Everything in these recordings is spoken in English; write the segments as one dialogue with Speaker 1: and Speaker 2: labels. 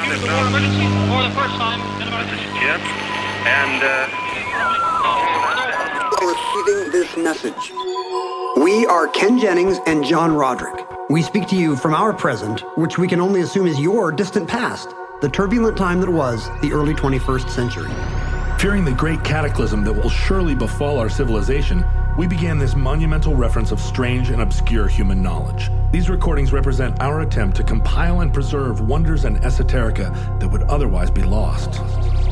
Speaker 1: use the war emergency for the first time in about...
Speaker 2: This is Jim, and
Speaker 3: Receiving this message. We are Ken Jennings and John Roderick. We speak to you from our present, which we can only assume is your distant past, the turbulent time that was the early 21st century.
Speaker 4: Fearing the great cataclysm that will surely befall our civilization, we began this monumental reference of strange and obscure human knowledge. These recordings represent our attempt to compile and preserve wonders and esoterica that would otherwise be lost.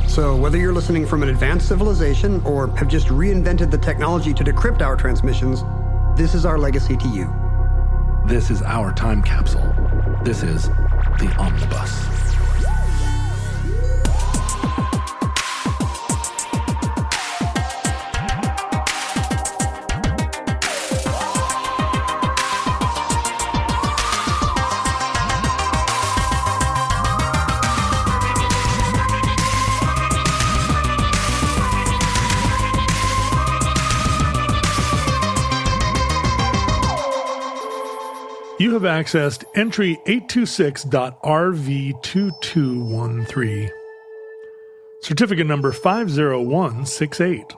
Speaker 3: So whether you're listening from an advanced civilization or have just reinvented the technology to decrypt our transmissions, this is our legacy to you.
Speaker 4: This is our time capsule. This is the Omnibus. You have accessed entry 826.RV2213. Certificate number 50168.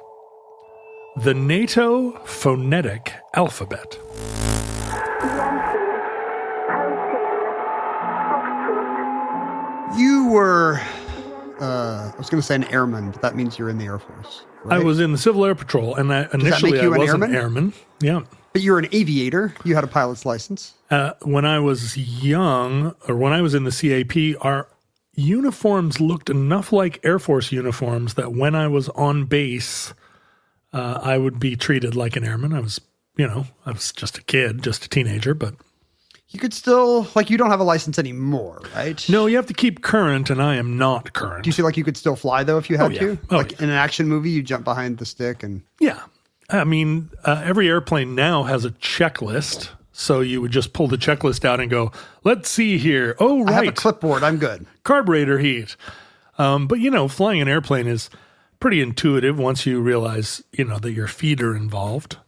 Speaker 4: The NATO Phonetic Alphabet.
Speaker 3: You were, I was going to say an airman, but that means you're in the Air Force, right?
Speaker 4: I was in the Civil Air Patrol, and initially I was an airman. Yeah.
Speaker 3: But you're an aviator. You had a pilot's license.
Speaker 4: When I was young, or when I was in the CAP, our uniforms looked enough like Air Force uniforms that when I was on base, I would be treated like an airman. I was just a kid, just a teenager, but...
Speaker 3: You could still, you don't have a license anymore, right?
Speaker 4: No, you have to keep current, and I am not current.
Speaker 3: Do you feel like you could still fly, though, if you had to?
Speaker 4: Oh,
Speaker 3: in an action movie, you jump behind the stick and...
Speaker 4: Yeah. I mean, every airplane now has a checklist, so you would just pull the checklist out and go, let's see here. Oh, right.
Speaker 3: I have a clipboard. I'm good.
Speaker 4: Carburetor heat. But, flying an airplane is pretty intuitive once you realize, that your feet are involved.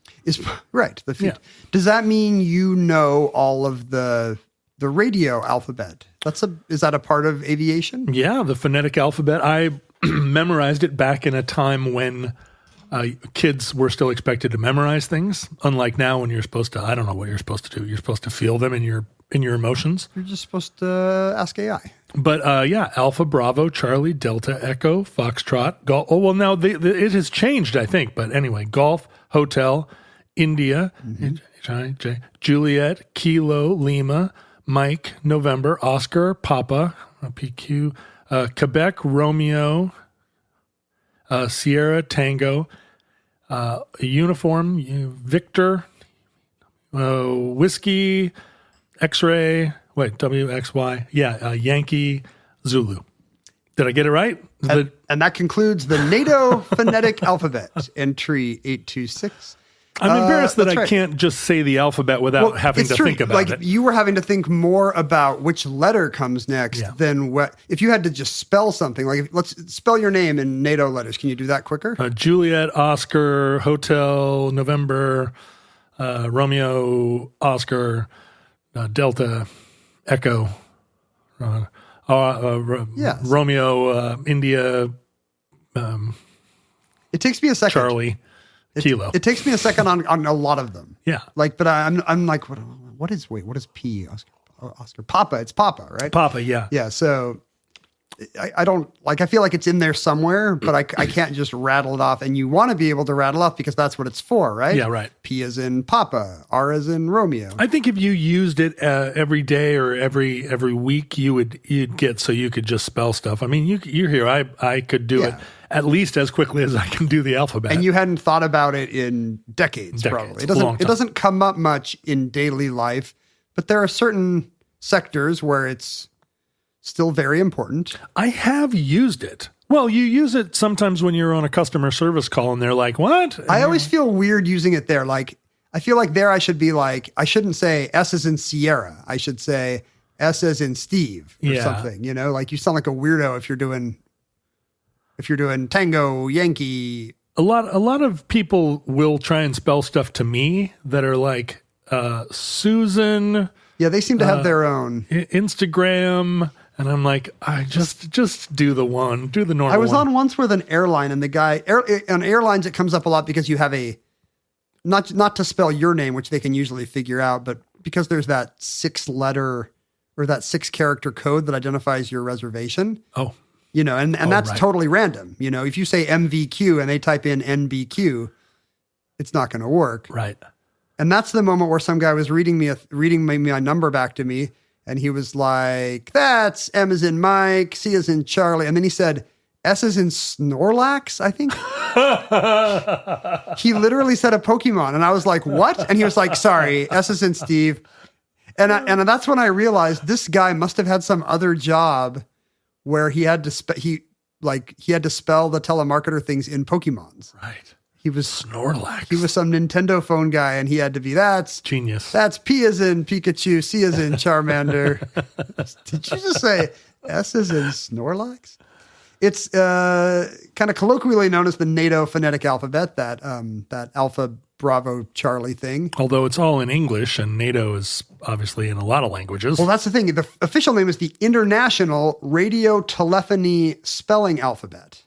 Speaker 3: Right, the feet.
Speaker 4: Yeah.
Speaker 3: Does that mean you know all of the radio alphabet? Is that a part of aviation?
Speaker 4: Yeah, the phonetic alphabet. I memorized it back in a time when... kids were still expected to memorize things, unlike now when you're supposed to, I don't know what you're supposed to do. You're supposed to feel them in your emotions.
Speaker 3: You're just supposed to ask AI.
Speaker 4: But Alpha, Bravo, Charlie, Delta, Echo, Foxtrot, Golf. Oh, well, now it has changed, I think. But anyway, Golf, Hotel, India, Juliet, Kilo, Lima, Mike, November, Oscar, Papa, PQ, Quebec, Romeo, Sierra, Tango, Uniform, Victor, Whiskey, X-Ray, WXY, Yankee, Zulu. Did I get it right?
Speaker 3: And that concludes the NATO phonetic alphabet, entry 826.
Speaker 4: I'm embarrassed that I can't just say the alphabet without having to think about it.
Speaker 3: You were having to think more about which letter comes next than what. If you had to just spell something, let's spell your name in NATO letters. Can you do that quicker?
Speaker 4: Juliet, Oscar, Hotel, November, Romeo, Oscar, Delta, Echo, Romeo, India.
Speaker 3: It takes me a second.
Speaker 4: Charlie. Kilo.
Speaker 3: It takes me a second on a lot of them.
Speaker 4: Yeah.
Speaker 3: But I'm like, what is P? Oscar. Papa. It's Papa, right?
Speaker 4: Papa, yeah.
Speaker 3: Yeah. So I don't I feel like it's in there somewhere, but I can't just rattle it off. And you want to be able to rattle off because that's what it's for, right?
Speaker 4: Yeah, right.
Speaker 3: P as in Papa, R as in Romeo.
Speaker 4: I think if you used it every day or every week, you'd get so you could just spell stuff. I mean, you're here. I could do it at least as quickly as I can do the alphabet.
Speaker 3: And you hadn't thought about it in decades. Probably. It doesn't come up much in daily life, but there are certain sectors where it's still very important.
Speaker 4: I have used it. Well, you use it sometimes when you're on a customer service call and they're like, what?
Speaker 3: I always feel weird using it there. I feel like there I should be I shouldn't say S as in Sierra. I should say S as in Steve or something. You sound like a weirdo if you're doing Tango, Yankee.
Speaker 4: A lot of people will try and spell stuff to me that are like Susan.
Speaker 3: Yeah, they seem to have their own
Speaker 4: Instagram. And I'm like, I just do the one, do the normal
Speaker 3: I was
Speaker 4: one.
Speaker 3: on once with an airline, and the guy on airlines it comes up a lot because you have a not to spell your name, which they can usually figure out, but because there's that 6-letter or that 6-character code that identifies your reservation.
Speaker 4: Oh.
Speaker 3: And that's
Speaker 4: right.
Speaker 3: totme random. If you say MVQ and they type in NBQ, it's not going to work.
Speaker 4: Right.
Speaker 3: And that's the moment where some guy was reading my number back to me, and he was like, "That's M as in Mike, C as in Charlie," and then he said, "S as in Snorlax," I think. He literally said a Pokemon, and I was like, "What?" And he was like, "Sorry, S as in Steve," and that's when I realized this guy must have had some other job where he had to spell the telemarketer things in Pokemons.
Speaker 4: Right.
Speaker 3: He was
Speaker 4: Snorlax.
Speaker 3: He was some Nintendo phone guy, and he had to be that's
Speaker 4: genius.
Speaker 3: That's P as in Pikachu, C as in Charmander. Did you just say S as in Snorlax? It's kind of colloquially known as the NATO phonetic alphabet. That Alpha Bravo Charlie thing.
Speaker 4: Although it's all in English, and NATO is obviously in a lot of languages.
Speaker 3: Well, that's the thing. The official name is the International Radio Telephony Spelling Alphabet.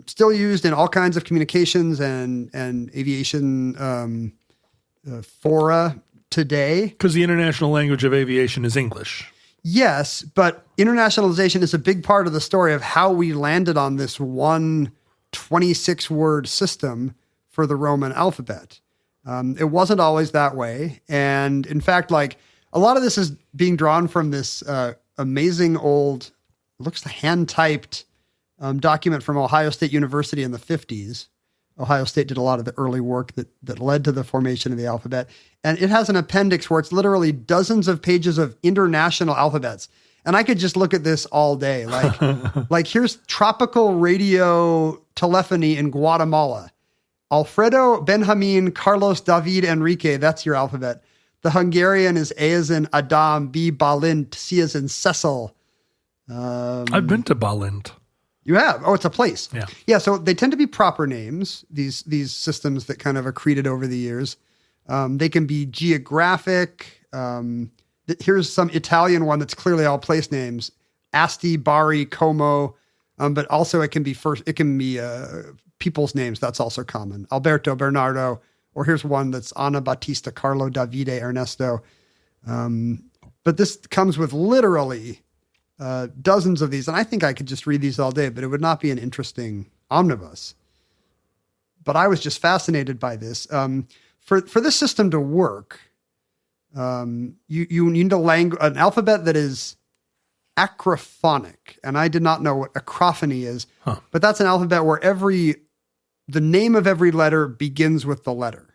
Speaker 3: Still used in all kinds of communications and aviation fora today.
Speaker 4: Because the international language of aviation is English.
Speaker 3: Yes, but internationalization is a big part of the story of how we landed on this one 26-word system for the Roman alphabet. It wasn't always that way. And in fact, a lot of this is being drawn from this amazing old, looks hand-typed document from Ohio State University in the 50s. Ohio State did a lot of the early work that led to the formation of the alphabet. And it has an appendix where it's literally dozens of pages of international alphabets. And I could just look at this all day. Like here's tropical radio telephony in Guatemala. Alfredo, Benjamin, Carlos, David, Enrique. That's your alphabet. The Hungarian is A as in Adam, B, Balint, C as in Cecil.
Speaker 4: I've been to Balint.
Speaker 3: You have? Oh, it's a place.
Speaker 4: Yeah.
Speaker 3: Yeah. So they tend to be proper names, these systems that kind of accreted over the years. They can be geographic. Here's some Italian one that's clearly all place names. Asti, Bari, Como. But also it can be people's names. That's also common. Alberto, Bernardo. Or here's one that's Ana, Battista, Carlo, Davide, Ernesto. But this comes with literally dozens of these, and I think I could just read these all day, but it would not be an interesting omnibus. But I was just fascinated by this. For this system to work, you need an alphabet that is acrophonic, and I did not know what acrophony is, but that's an alphabet where the name of every letter begins with the letter.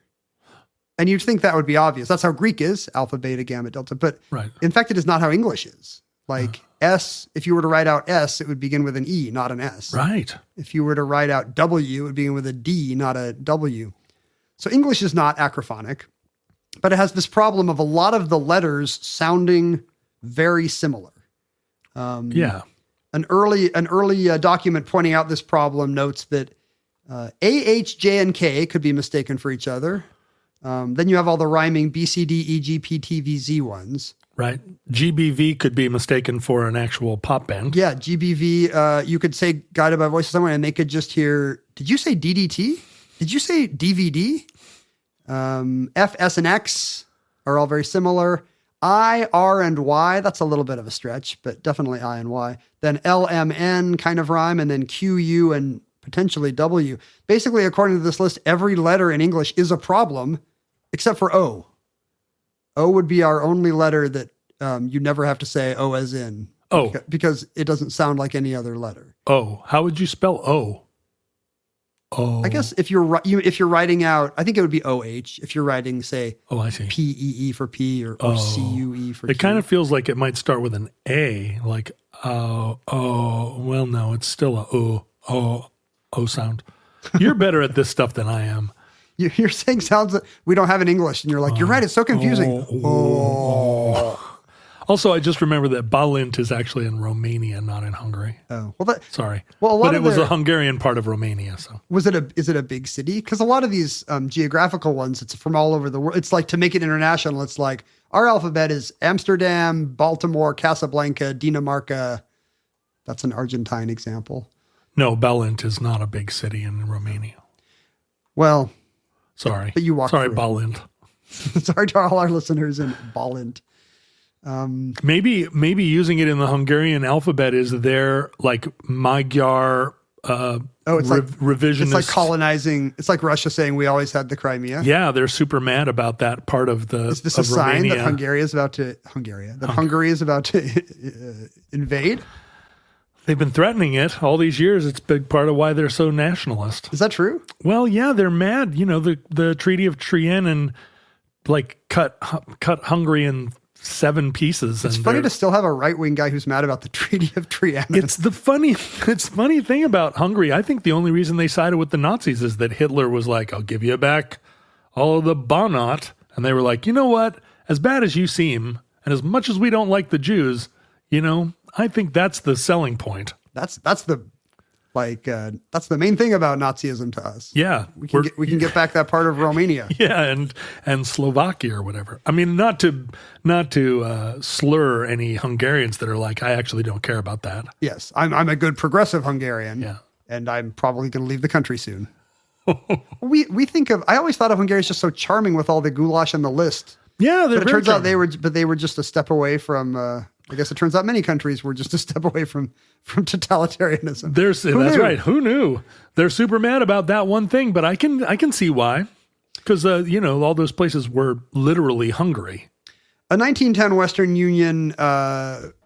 Speaker 3: And you'd think that would be obvious. That's how Greek is, alpha, beta, gamma, delta. But in fact, it is not how English is. S, if you were to write out S, it would begin with an E, not an S.
Speaker 4: Right.
Speaker 3: If you were to write out W, it would begin with a D, not a W. So English is not acrophonic, but it has this problem of a lot of the letters sounding very similar. An early document pointing out this problem notes that A, H, J, and K could be mistaken for each other. Then you have all the rhyming B, C, D, E, G, P, T, V, Z ones. Right.
Speaker 4: GBV could be mistaken for an actual pop band.
Speaker 3: Yeah, GBV, you could say Guided by Voices somewhere, and they could just hear, did you say DDT? Did you say DVD? F, S, and X are all very similar. I, R, and Y, that's a little bit of a stretch, but definitely I and Y. Then L, M, N kind of rhyme, and then Q, U, and potentially W. Basically, according to this list, every letter in English is a problem, except for O. O would be our only letter that you never have to say O as in.
Speaker 4: O.
Speaker 3: Because it doesn't sound like any other letter.
Speaker 4: O. How would you spell O? O.
Speaker 3: I guess if you're writing out, I think it would be OH. If you're writing, say,
Speaker 4: I see.
Speaker 3: PEE for P or CUE for Q.
Speaker 4: It kind of feels like it might start with an A, like well, no, it's still a O sound. You're better at this stuff than I am.
Speaker 3: You're saying sounds that we don't have in English, and you're like, you're right, it's so confusing.
Speaker 4: Also, I just remember that Balint is actually in Romania, not in Hungary.
Speaker 3: Oh, well,
Speaker 4: sorry.
Speaker 3: Well,
Speaker 4: but it was a Hungarian part of Romania. So
Speaker 3: is it a big city? Because a lot of these geographical ones, it's from all over the world. It's like, to make it international, it's like, Our alphabet is Amsterdam, Baltimore, Casablanca, Dinamarca. That's an Argentine example.
Speaker 4: No, Balint is not a big city in Romania.
Speaker 3: Well,
Speaker 4: sorry.
Speaker 3: But you walk
Speaker 4: Sorry,
Speaker 3: through.
Speaker 4: Balint.
Speaker 3: Sorry to all our listeners in Balint.
Speaker 4: Maybe using it in the Hungarian alphabet is their like Magyar revisionist.
Speaker 3: It's like colonizing. It's like Russia saying we always had the Crimea.
Speaker 4: Yeah, they're super mad about that part of the.
Speaker 3: Is this a sign that Hungary is about to invade?
Speaker 4: They've been threatening it all these years. It's a big part of why they're so nationalist.
Speaker 3: Is that true?
Speaker 4: Well, yeah, they're mad. You know, the Treaty of Trianon like cut Hungary in 7 pieces.
Speaker 3: It's funny to still have a right-wing guy who's mad about the Treaty of Trianon.
Speaker 4: It's funny thing about Hungary. I think the only reason they sided with the Nazis is that Hitler was like, I'll give you back all of the Banat. And they were like, you know what? As bad as you seem, and as much as we don't like the Jews, you know, I think that's the selling point.
Speaker 3: That's the main thing about Nazism to us.
Speaker 4: Yeah.
Speaker 3: We can get back that part of Romania.
Speaker 4: Yeah, and Slovakia or whatever. I mean, not to slur any Hungarians that are like, I actually don't care about that.
Speaker 3: Yes, I'm a good progressive Hungarian.
Speaker 4: Yeah.
Speaker 3: And I'm probably going to leave the country soon. we think of, I always thought of Hungary as just so charming with all the goulash and the list.
Speaker 4: Yeah,
Speaker 3: but it turns out they were just a step away from, I guess it turns out many countries were just a step away from totalitarianism.
Speaker 4: That's right. Who knew? They're super mad about that one thing, but I can see why. Because, all those places were literally Hungary.
Speaker 3: A 1910 Western Union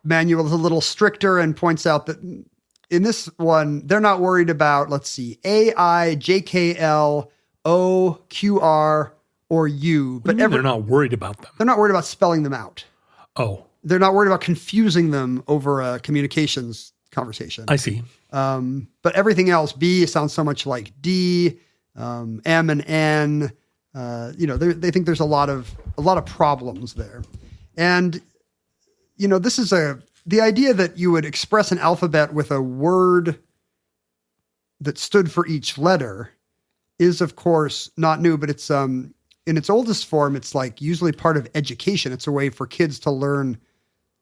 Speaker 3: manual is a little stricter and points out that in this one, they're not worried about, let's see, A, I, J, K, L, O, Q, R, or U.
Speaker 4: But they're not worried about them.
Speaker 3: They're not worried about spelling them out.
Speaker 4: Oh.
Speaker 3: They're not worried about confusing them over a communications conversation.
Speaker 4: I see.
Speaker 3: But everything else, B sounds so much like D, M and N. They think there's a lot of problems there. And, this is the idea that you would express an alphabet with a word that stood for each letter is, of course, not new, but it's, in its oldest form, it's like usually part of education. It's a way for kids to learn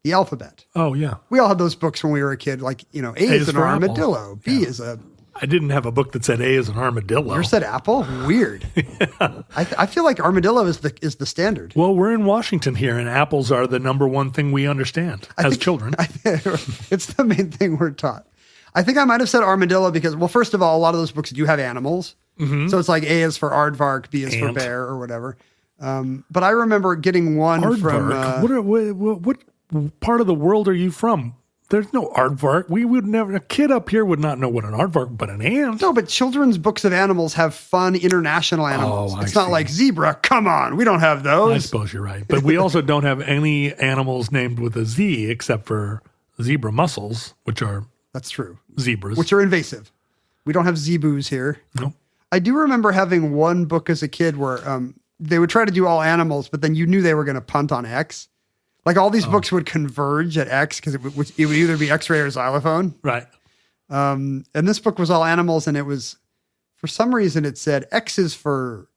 Speaker 3: the alphabet.
Speaker 4: Oh, yeah.
Speaker 3: We all had those books when we were a kid, like, A is an armadillo.
Speaker 4: Apple.
Speaker 3: B is a...
Speaker 4: I didn't have a book that said A is an armadillo.
Speaker 3: Yours said apple? Weird. Yeah. I feel like armadillo is the standard.
Speaker 4: Well, we're in Washington here, and apples are the number one thing we understand as children.
Speaker 3: It's the main thing we're taught. I think I might have said armadillo because, well, first of all, a lot of those books do have animals. Mm-hmm. So it's like A is for aardvark, B is for bear or whatever. But I remember getting one
Speaker 4: aardvark?
Speaker 3: from...
Speaker 4: What part of the world are you from? There's no aardvark. We would never. A kid up here would not know what an aardvark, but an ant.
Speaker 3: No, but children's books of animals have fun international animals. It's not like zebra. Come on, we don't have those.
Speaker 4: I suppose you're right, but we also don't have any animals named with a Z except for zebra mussels, which are
Speaker 3: that's true
Speaker 4: zebras,
Speaker 3: which are invasive. We don't have zebus here.
Speaker 4: Nope.
Speaker 3: I do remember having one book as a kid where they would try to do all animals, but then you knew they were going to punt on X. Like all these books would converge at X because it would either be X-ray or xylophone.
Speaker 4: Right.
Speaker 3: And this book was all animals, and it was, for some reason, it said X is for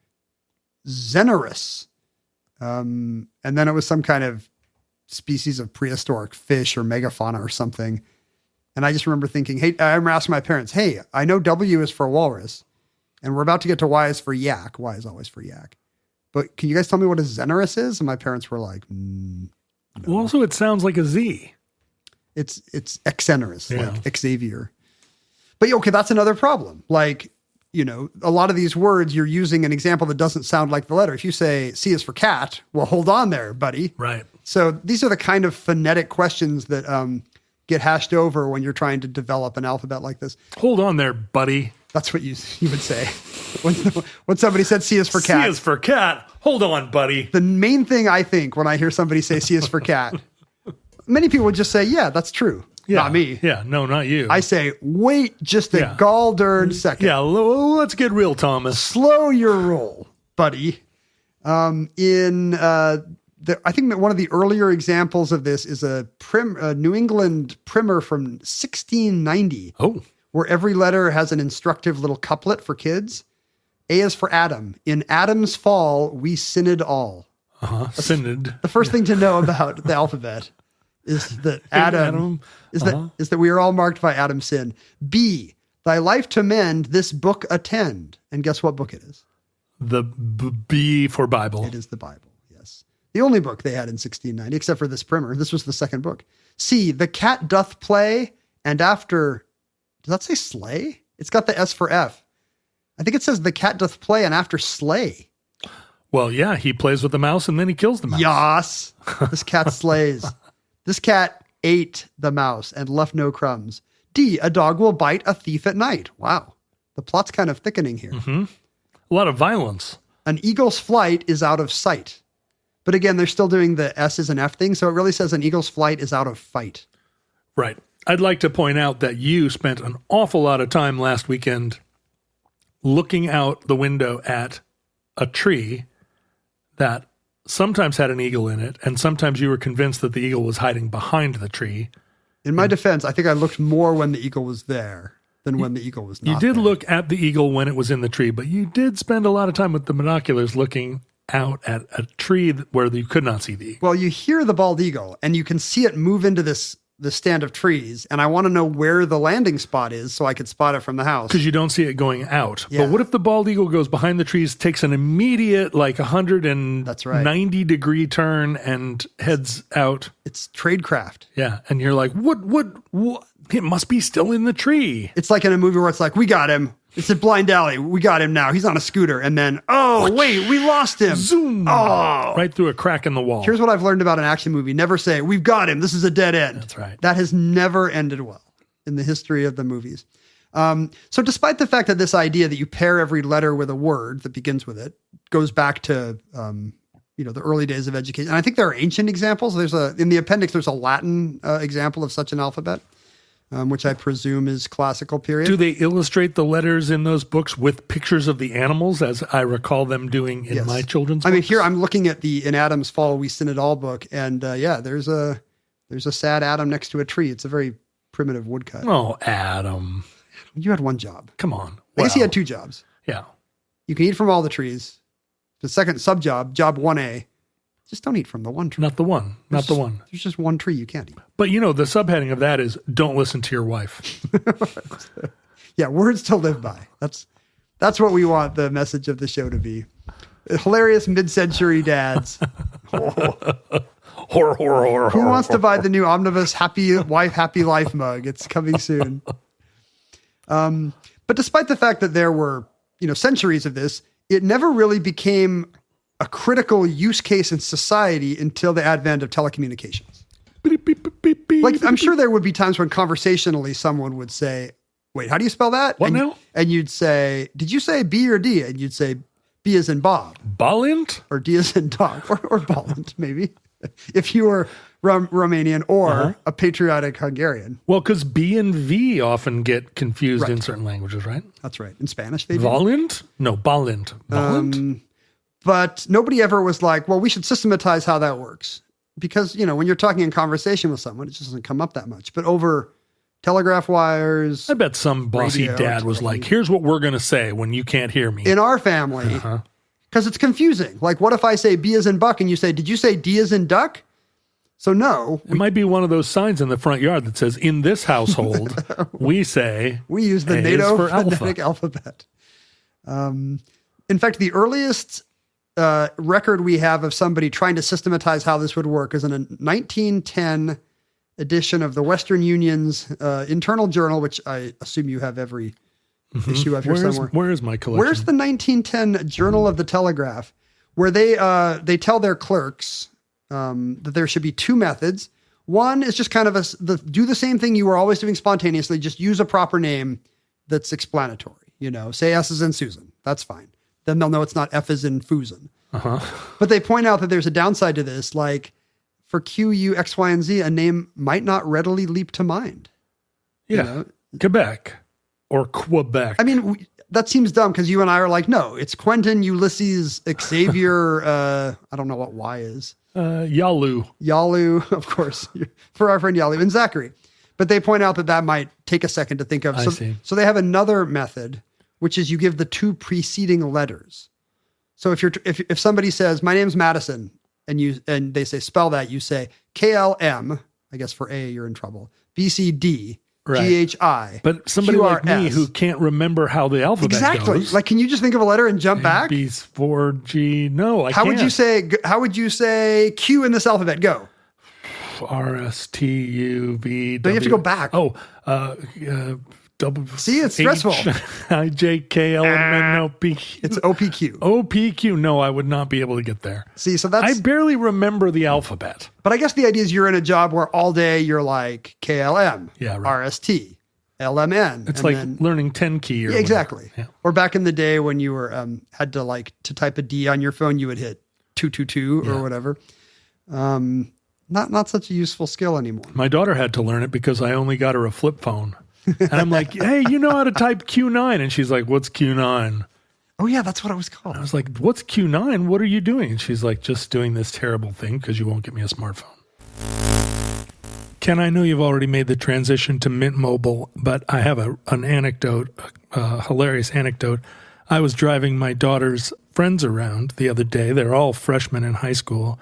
Speaker 3: Xenorus. And then it was some kind of species of prehistoric fish or megafauna or something. And I just remember thinking, hey, I remember asking my parents, hey, I know W is for walrus, and we're about to get to Y is for yak. Y is always for yak. But can you guys tell me what a Xenorus is? And my parents were like, no.
Speaker 4: Well, also it sounds like a Z.
Speaker 3: It's Xenorus, like Xavier. But okay, that's another problem. Like, a lot of these words, you're using an example that doesn't sound like the letter. If you say C is for cat, well, hold on there, buddy.
Speaker 4: Right.
Speaker 3: So these are the kind of phonetic questions that get hashed over when you're trying to develop an alphabet like this.
Speaker 4: Hold on there, buddy.
Speaker 3: That's what you would say when somebody said C is for cat.
Speaker 4: C is for cat. Hold on, buddy.
Speaker 3: The main thing I think when I hear somebody say C is for cat, many people would just say, yeah, that's true.
Speaker 4: Yeah.
Speaker 3: Not me.
Speaker 4: Yeah, no, not you.
Speaker 3: I say, wait just a gall darn second.
Speaker 4: Yeah, let's get real, Thomas.
Speaker 3: Slow your roll, buddy. I think that one of the earlier examples of this is a New England primer from 1690.
Speaker 4: Oh.
Speaker 3: Where every letter has an instructive little couplet for kids. A is for Adam. In Adam's fall, we sinned all.
Speaker 4: Synod.
Speaker 5: The first thing to know about the alphabet is that Adam is that we are all marked by Adam's sin. B, thy life to mend, this book attend. And guess what book it is?
Speaker 4: The B for Bible.
Speaker 5: It is the Bible, yes. The only book they had in 1690, except for this primer. This was the second book. C, the cat doth play, and after, does that say slay? It's got the S for F. I think it says the cat doth play, and after slay.
Speaker 4: Well, yeah, he plays with the mouse and then he kills the mouse.
Speaker 5: Yas. This cat slays. This cat ate the mouse and left no crumbs. D, a dog will bite a thief at night. Wow. The plot's kind of thickening here.
Speaker 4: Mm-hmm. A lot of violence.
Speaker 5: An eagle's flight is out of sight. But again, they're still doing the S's and F thing, so it really says an eagle's flight is out of fight.
Speaker 4: Right. I'd like to point out that you spent an awful lot of time last weekend looking out the window at a tree that sometimes had an eagle in it, and sometimes you were convinced that the eagle was hiding behind the tree.
Speaker 5: In my defense, I think I looked more when the eagle was there than when the eagle was not
Speaker 4: You did
Speaker 5: there.
Speaker 4: look at the eagle when it was in the tree, but you did spend a lot of time with the binoculars looking out at a tree where you could not see the eagle.
Speaker 5: Well, you hear the bald eagle, and you can see it move into the stand of trees, and I want to know where the landing spot is so I could spot it from the house.
Speaker 4: Because you don't see it going out.
Speaker 5: Yeah.
Speaker 4: But what if the bald eagle goes behind the trees, takes an immediate 190 degree turn and heads out?
Speaker 5: It's tradecraft.
Speaker 4: Yeah. And you're like, what? It must be still in the tree.
Speaker 5: It's like in a movie where it's like, we got him. It's a blind alley. We got him now. He's on a scooter. And then, oh, wait, we lost him.
Speaker 4: Zoom.
Speaker 5: Oh.
Speaker 4: Right through a crack in the wall.
Speaker 5: Here's what I've learned about an action movie. Never say, we've got him. This is a dead end.
Speaker 4: That's right.
Speaker 5: That has never ended well in the history of the movies. So despite the fact that this idea that you pair every letter with a word that begins with it goes back to, the early days of education. And I think there are ancient examples. In the appendix, there's a Latin example of such an alphabet. Which I presume is classical period.
Speaker 4: Do they illustrate the letters in those books with pictures of the animals, as I recall them doing in my children's books?
Speaker 5: I mean, here I'm looking at in Adam's Fall We Sin It All book, and there's a sad Adam next to a tree. It's a very primitive woodcut.
Speaker 4: Oh, Adam.
Speaker 5: You had one job.
Speaker 4: Come on.
Speaker 5: I guess he had two jobs.
Speaker 4: Yeah.
Speaker 5: You can eat from all the trees. The second job 1A, just don't eat from the one tree.
Speaker 4: Not the one.
Speaker 5: There's just one tree you can't eat.
Speaker 4: But the subheading of that is don't listen to your wife.
Speaker 5: Yeah, words to live by. That's what we want the message of the show to be. Hilarious mid-century dads.
Speaker 4: Horror.
Speaker 5: Who wants to buy the new Omnibus Happy Wife, Happy Life mug? It's coming soon. But despite the fact that there were, centuries of this, it never really became a critical use case in society until the advent of telecommunications. Like, I'm sure there would be times when conversationally someone would say, wait, how do you spell that?
Speaker 4: What now?
Speaker 5: And you'd say, did you say B or D? And you'd say B as in Bob.
Speaker 4: Ballint?
Speaker 5: Or D as in dog. Or Ballint, maybe. If you were Romanian or a patriotic Hungarian.
Speaker 4: Well, because B and V often get confused in certain languages, right?
Speaker 5: That's right. In Spanish, they do.
Speaker 4: Valiant? No, Ballint. Ballint?
Speaker 5: But nobody ever was like, well, we should systematize how that works. Because, when you're talking in conversation with someone, it just doesn't come up that much. But over telegraph wires.
Speaker 4: I bet some bossy dad was like, here's what we're going to say when you can't hear me.
Speaker 5: In our family, because it's confusing. Like, what if I say B as in buck and you say, did you say D as in duck? So no.
Speaker 4: It might be one of those signs in the front yard that says, in this household, we use
Speaker 5: the
Speaker 4: A
Speaker 5: NATO
Speaker 4: for
Speaker 5: phonetic alphabet. In fact, the earliest record we have of somebody trying to systematize how this would work is in a 1910 edition of the Western Union's internal journal, which I assume you have every issue of here somewhere.
Speaker 4: Where is my collection?
Speaker 5: Where's the 1910 Journal of the Telegraph, where they tell their clerks that there should be two methods. One is just kind of do the same thing you were always doing spontaneously, just use a proper name that's explanatory. Say S as in Susan. That's fine. Then they'll know it's not F as in Fusen. But they point out that there's a downside to this, like for Q, U, X, Y, and Z, a name might not readily leap to mind.
Speaker 4: Yeah. Quebec or Quebec.
Speaker 5: I mean, that seems dumb because you and I are like, no, it's Quentin, Ulysses, Xavier. I don't know what Y is.
Speaker 4: Yalu,
Speaker 5: of course, for our friend Yalu and Zachary. But they point out that might take a second to think of.
Speaker 4: I see.
Speaker 5: So they have another method, which is you give the two preceding letters. So if somebody says, my name's Madison, and they say spell that, you say KLM, I guess for A, you're in trouble. BCD,
Speaker 4: Right.
Speaker 5: GHI.
Speaker 4: But somebody like me who can't remember how the alphabet goes.
Speaker 5: Like, can you just think of a letter and jump back?
Speaker 4: B's 4G. No, I
Speaker 5: how
Speaker 4: can't.
Speaker 5: How would you say Q in this alphabet? Go.
Speaker 4: RSTUV.
Speaker 5: Don't you have to go back?
Speaker 4: Oh,
Speaker 5: See, it's stressful.
Speaker 4: IJKLMNOP.
Speaker 5: It's OPQ.
Speaker 4: OPQ. No, I would not be able to get there.
Speaker 5: See, so that's...
Speaker 4: I barely remember the alphabet.
Speaker 5: But I guess the idea is you're in a job where all day you're like KLM, RST, LMN.
Speaker 4: It's like learning 10 key or
Speaker 5: exactly.
Speaker 4: Yeah.
Speaker 5: Or back in the day when you were had to type a D on your phone, you would hit 222 or whatever. Not such a useful skill anymore.
Speaker 4: My daughter had to learn it because I only got her a flip phone. And I'm like, hey, you know how to type Q9? And she's like, what's Q9?
Speaker 5: Oh, yeah, that's what it was called.
Speaker 4: I was like, what's Q9? What are you doing? And she's like, just doing this terrible thing because you won't get me a smartphone. Ken, I know you've already made the transition to Mint Mobile, but I have an anecdote, a hilarious anecdote. I was driving my daughter's friends around the other day. They're all freshmen in high school,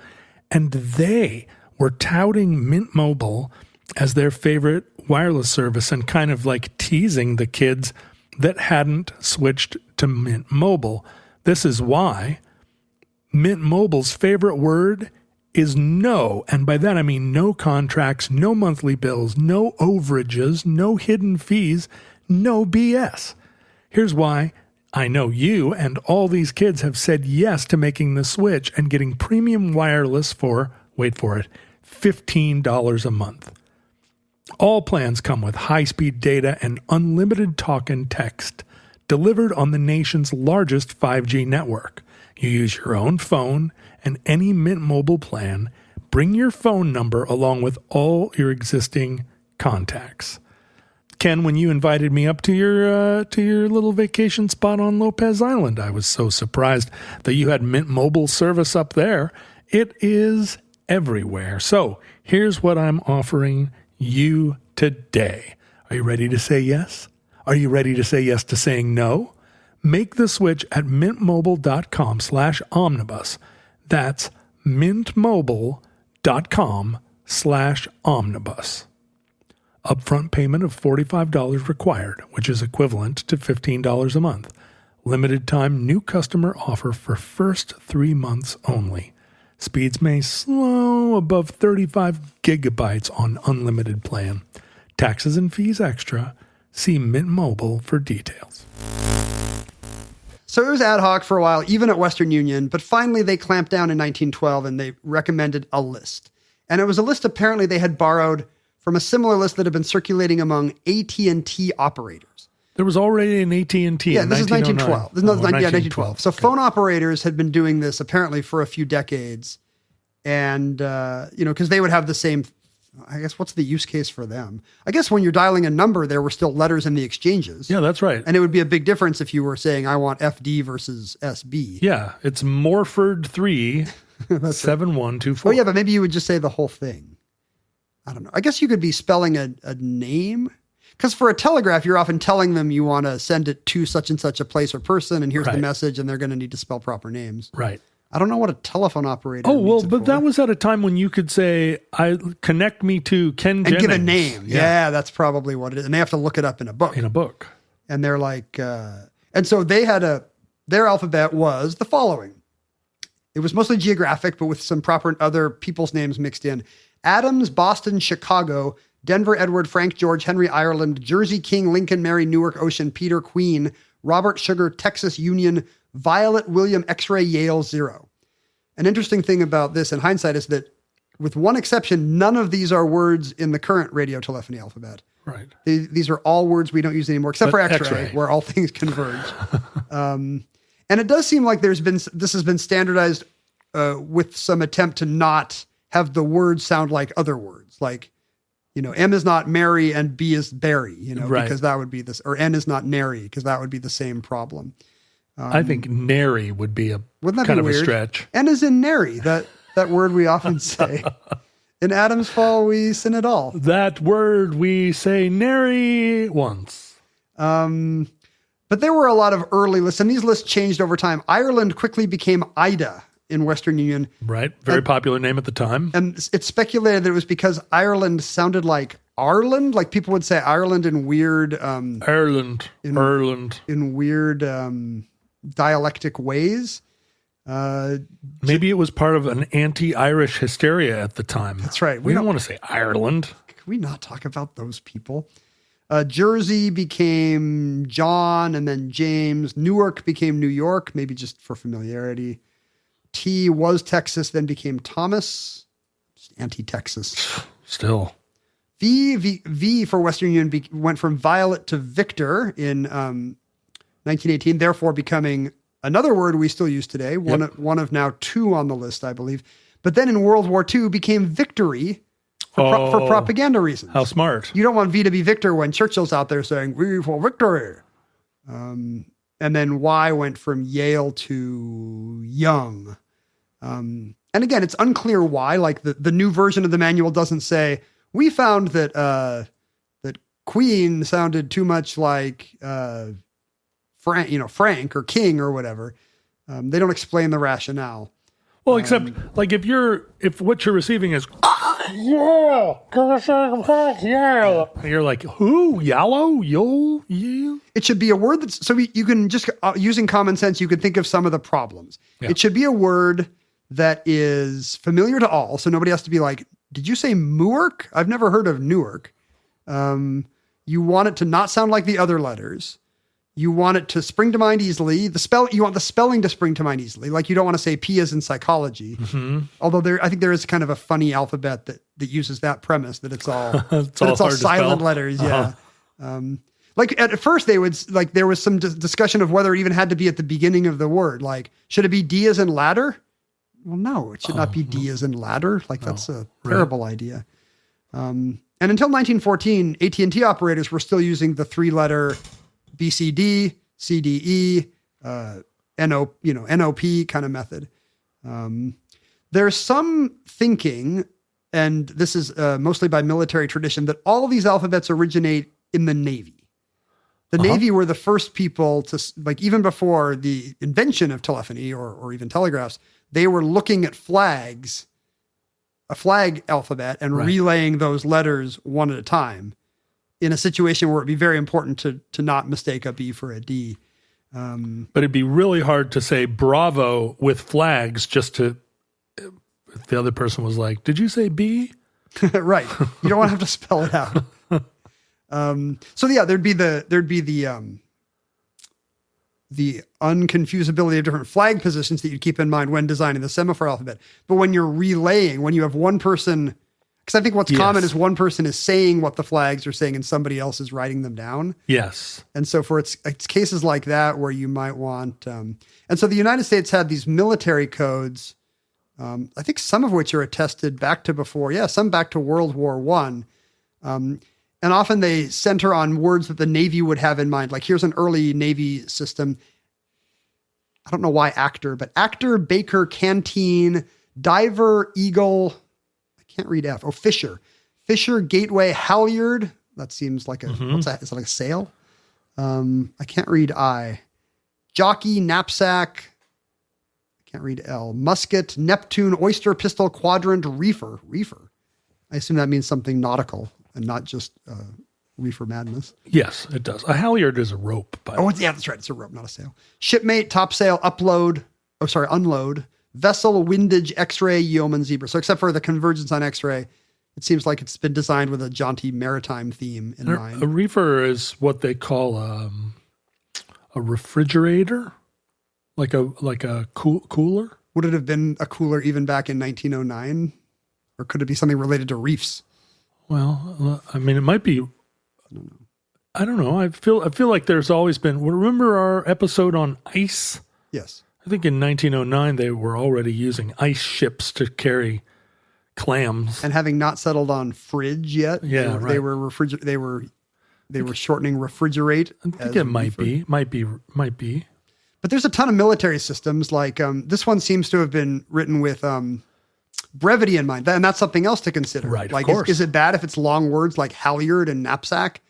Speaker 4: and they were touting Mint Mobile as their favorite wireless service and kind of like teasing the kids that hadn't switched to Mint Mobile. This is why Mint Mobile's favorite word is no. And by that, I mean no contracts, no monthly bills, no overages, no hidden fees, no BS. Here's why I know you and all these kids have said yes to making the switch and getting premium wireless for, wait for it, $15 a month. All plans come with high-speed data and unlimited talk and text delivered on the nation's largest 5G network. You use your own phone and any Mint Mobile plan. Bring your phone number along with all your existing contacts. Ken, when you invited me up to your little vacation spot on Lopez Island, I was so surprised that you had Mint Mobile service up there. It is everywhere. So here's what I'm offering you today. Are you ready to say yes? Are you ready to say yes to saying no? Make the switch at mintmobile.com/omnibus. That's mintmobile.com/omnibus. Upfront payment of $45 required, which is equivalent to $15 a month. Limited time new customer offer for first 3 months only. Speeds may slow above 35 gigabytes on unlimited plan. Taxes and fees extra. See Mint Mobile for details.
Speaker 5: So it was ad hoc for a while, even at Western Union, but finally they clamped down in 1912 and they recommended a list. And it was a list apparently they had borrowed from a similar list that had been circulating among AT&T operators.
Speaker 4: There was already an AT&T
Speaker 5: Yeah, this is 1912. This is 1912. So
Speaker 4: Okay.
Speaker 5: phone operators had been doing this apparently for a few decades. And, because they would have the same, I guess, what's the use case for them? I guess when you're dialing a number, there were still letters in the exchanges.
Speaker 4: Yeah, that's right.
Speaker 5: And it would be a big difference if you were saying, I want FD versus SB.
Speaker 4: Yeah, it's Morford 3 7124.
Speaker 5: Oh, yeah, but maybe you would just say the whole thing. I don't know. I guess you could be spelling a name. Because for a telegraph, you're often telling them you want to send it to such and such a place or person, and here's the message, and they're going to need to spell proper names.
Speaker 4: Right.
Speaker 5: I don't know what a telephone operator
Speaker 4: Oh, well,
Speaker 5: needs it
Speaker 4: but
Speaker 5: for.
Speaker 4: that was at a time when you could say, connect me to Ken Jennings.
Speaker 5: And give a name. Yeah, that's probably what it is. And they have to look it up in a book. And they're like, and so they had their alphabet was the following. It was mostly geographic, but with some proper other people's names mixed in. Adams, Boston, Chicago, Denver, Edward, Frank, George, Henry, Ireland, Jersey, King, Lincoln, Mary, Newark, Ocean, Peter, Queen, Robert, Sugar, Texas, Union, Violet, William, X-ray, Yale, 0. An interesting thing about this in hindsight is that with one exception, none of these are words in the current radio telephony alphabet.
Speaker 4: Right.
Speaker 5: These are all words we don't use anymore, except for X-ray, where all things converge. And it does seem like this has been standardized with some attempt to not have the words sound like other words. Like, M is not Mary and B is Barry, because that would be this, or N is not nary, because that would be the same problem.
Speaker 4: I think nary would be kind of a stretch.
Speaker 5: N is in nary, that word we often say. In Adam's Fall, we sin it all.
Speaker 4: That word we say nary once.
Speaker 5: But there were a lot of early lists, and these lists changed over time. Ireland quickly became Ida in Western Union.
Speaker 4: Right. Very popular name at the time.
Speaker 5: And it's speculated that it was because Ireland sounded like Ireland. Like people would say Ireland in weird...
Speaker 4: Ireland.
Speaker 5: In weird dialectic ways.
Speaker 4: Maybe it was part of an anti-Irish hysteria at the time.
Speaker 5: That's right.
Speaker 4: We don't want to say Ireland.
Speaker 5: Can we not talk about those people? Jersey became John and then James. Newark became New York, maybe just for familiarity. T was Texas, then became Thomas. Just anti-Texas.
Speaker 4: Still.
Speaker 5: V for Western Union went from Violet to Victor in 1918, therefore becoming another word we still use today, one of now two on the list, I believe. But then in World War II became Victory for propaganda reasons.
Speaker 4: How smart.
Speaker 5: You don't want V to be Victor when Churchill's out there saying, "We for victory." And then Y went from Yale to Young. And again, it's unclear why. Like the new version of the manual doesn't say, we found that that Queen sounded too much like Frank or King or whatever. They don't explain the rationale.
Speaker 4: Well, except like if what you're receiving is yeah, you're like, who? Yellow? Yo? Yeah.
Speaker 5: It should be a word that's, so you can just, using common sense, you can think of some of the problems. Yeah. It should be a word that is familiar to all. So nobody has to be like, did you say Newark? I've never heard of Newark. You want it to not sound like the other letters. You want it to spring to mind easily. You want the spelling to spring to mind easily. Like you don't want to say P as in psychology. Mm-hmm. Although I think there is kind of a funny alphabet that uses that premise that it's all it's all silent letters. Uh-huh. Yeah. Like at first they would like there was some discussion of whether it even had to be at the beginning of the word. Like should it be D as in ladder? Well, no, it should not be D as in ladder. Like that's a terrible idea. And until 1914, AT&T operators were still using the 3-letter BCD, CDE, NOP kind of method. There's some thinking, and this is mostly by military tradition, that all of these alphabets originate in the Navy. The Navy were the first people to, like even before the invention of telephony or even telegraphs, they were looking at flags, a flag alphabet, and relaying those letters one at a time, in a situation where it'd be very important to not mistake a B for a D.
Speaker 4: But it'd be really hard to say bravo with flags just to, if the other person was like, did you say B?
Speaker 5: Right. You don't want to have to spell it out. So yeah, there'd be the unconfusability of different flag positions that you'd keep in mind when designing the semaphore alphabet. But when you're relaying, when you have one person, because I think what's common is one person is saying what the flags are saying and somebody else is writing them down.
Speaker 4: Yes.
Speaker 5: And so for it's cases like that where you might want, and so the United States had these military codes, I think some of which are attested back to some back to World War I. And often they center on words that the Navy would have in mind. Like here's an early Navy system. I don't know why actor, but actor, baker, canteen, diver, eagle, can't read F. Oh, Fisher, gateway, halyard. That seems like what's that? Is that like a sail? I can't read I. Jockey, knapsack. I can't read L. Musket, Neptune, oyster, pistol, quadrant, reefer. I assume that means something nautical and not just reefer madness.
Speaker 4: Yes, it does. A halyard is a rope.
Speaker 5: Yeah, that's right. It's a rope, not a sail. Shipmate, topsail, unload. Vessel, windage, X-ray, yeoman, zebra. So except for the convergence on X-ray, it seems like it's been designed with a jaunty maritime theme in mind.
Speaker 4: A reefer is what they call a refrigerator, like a cooler.
Speaker 5: Would it have been a cooler even back in 1909, or could it be something related to reefs?
Speaker 4: Well, I mean, it might be. I don't know. I feel like there's always been. Remember our episode on ice?
Speaker 5: Yes.
Speaker 4: I think in 1909 they were already using ice ships to carry clams,
Speaker 5: and having not settled on fridge yet.
Speaker 4: Yeah,
Speaker 5: they were they were shortening refrigerate.
Speaker 4: I think it might be.
Speaker 5: But there's a ton of military systems. Like this one seems to have been written with brevity in mind, and that's something else to consider.
Speaker 4: Right,
Speaker 5: like,
Speaker 4: of course.
Speaker 5: Is it bad if it's long words like halyard and knapsack?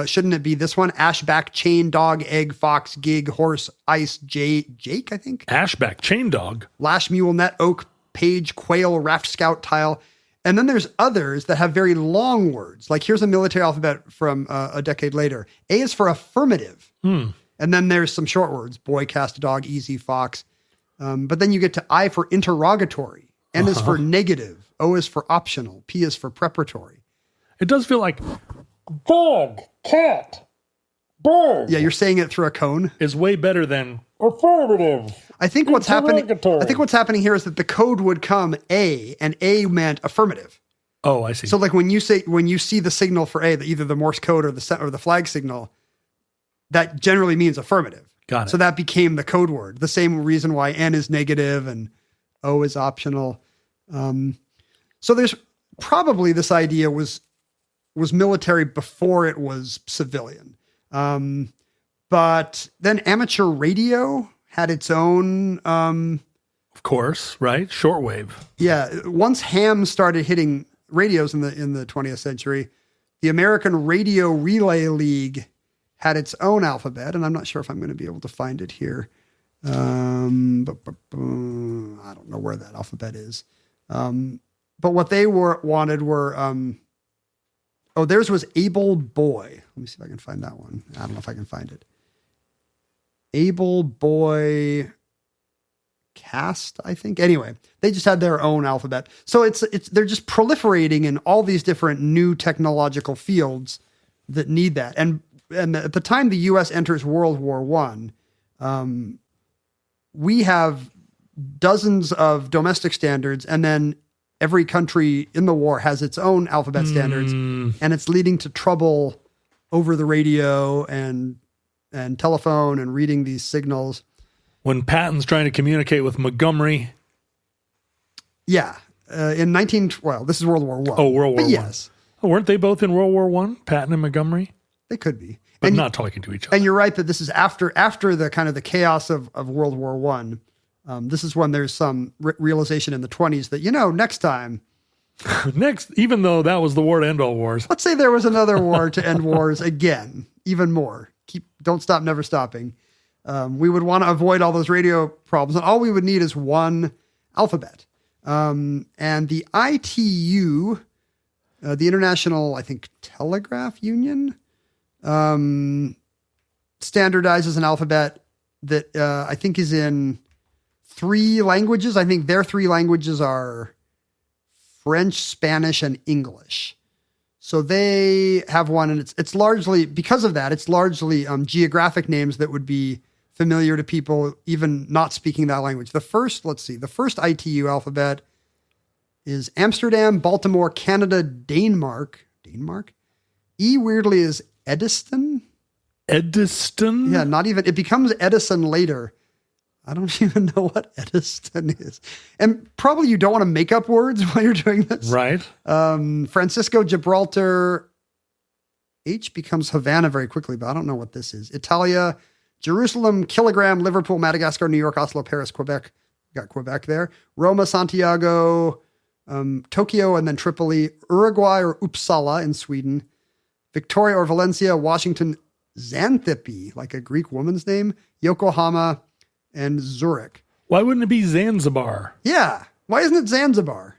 Speaker 5: Shouldn't it be this one? Ashback, chain, dog, egg, fox, gig, horse, ice, Jake, I think.
Speaker 4: Ashback, chain dog.
Speaker 5: Lash, mule, net, oak, page, quail, raft, scout, tile. And then there's others that have very long words. Like here's a military alphabet from a decade later. A is for affirmative. And then there's some short words. Boy, cast, dog, easy, fox. But then you get to I for interrogatory. N is for negative. O is for optional. P is for preparatory.
Speaker 4: It does feel like dog, cat, bird.
Speaker 5: Yeah, you're saying it through a cone.
Speaker 4: Is way better than affirmative.
Speaker 5: I think what's happening here is that the code would come A, and A meant affirmative.
Speaker 4: Oh, I see.
Speaker 5: So like when you see the signal for A, either the Morse code or the flag signal, that generally means affirmative.
Speaker 4: Got it.
Speaker 5: So that became the code word. The same reason why N is negative and O is optional. So there's probably this idea was military before it was civilian. But then amateur radio had its own,
Speaker 4: of course, right? Shortwave.
Speaker 5: Yeah. Once ham started hitting radios in the 20th century, the American Radio Relay League had its own alphabet, and I'm not sure if I'm going to be able to find it here. I don't know where that alphabet is. But what they wanted were, theirs was Able Boy. Let me see if I can find that one. I don't know if I can find it. Able Boy Cast, I think. Anyway, they just had their own alphabet. So they're just proliferating in all these different new technological fields that need that. And at the time the U.S. enters World War I, we have dozens of domestic standards, and then every country in the war has its own alphabet standards, and it's leading to trouble over the radio and telephone and reading these signals.
Speaker 4: When Patton's trying to communicate with Montgomery.
Speaker 5: Yeah. This is World War I.
Speaker 4: Oh, World War I.
Speaker 5: Yes.
Speaker 4: Oh, weren't they both in World War I, Patton and Montgomery?
Speaker 5: They could be.
Speaker 4: But not talking to each other.
Speaker 5: And you're right that this is after the kind of the chaos of World War I. This is when there's some realization in the 20s that, next time.
Speaker 4: Even though that was the war to end all wars.
Speaker 5: Let's say there was another war to end wars again, even more. Don't stop, never stopping. We would want to avoid all those radio problems, and all we would need is one alphabet. And the ITU, the International, I think, Telegraph Union, standardizes an alphabet that I think is in 3 languages. I think their 3 languages are French, Spanish, and English. So they have one, and it's largely, because of that, it's largely geographic names that would be familiar to people even not speaking that language. The first ITU alphabet is Amsterdam, Baltimore, Canada, Denmark. E weirdly is Ediston.
Speaker 4: Ediston?
Speaker 5: Yeah, not even, it becomes Edison later. I don't even know what Edison is. And probably you don't want to make up words while you're doing this.
Speaker 4: Right.
Speaker 5: Francisco, Gibraltar. H becomes Havana very quickly, but I don't know what this is. Italia, Jerusalem, Kilogram, Liverpool, Madagascar, New York, Oslo, Paris, Quebec. Got Quebec there. Roma, Santiago, Tokyo, and then Tripoli. Uruguay or Uppsala in Sweden. Victoria or Valencia, Washington, Xanthippe, like a Greek woman's name. Yokohama, and Zurich.
Speaker 4: Why wouldn't it be Zanzibar?
Speaker 5: Yeah. Why isn't it Zanzibar?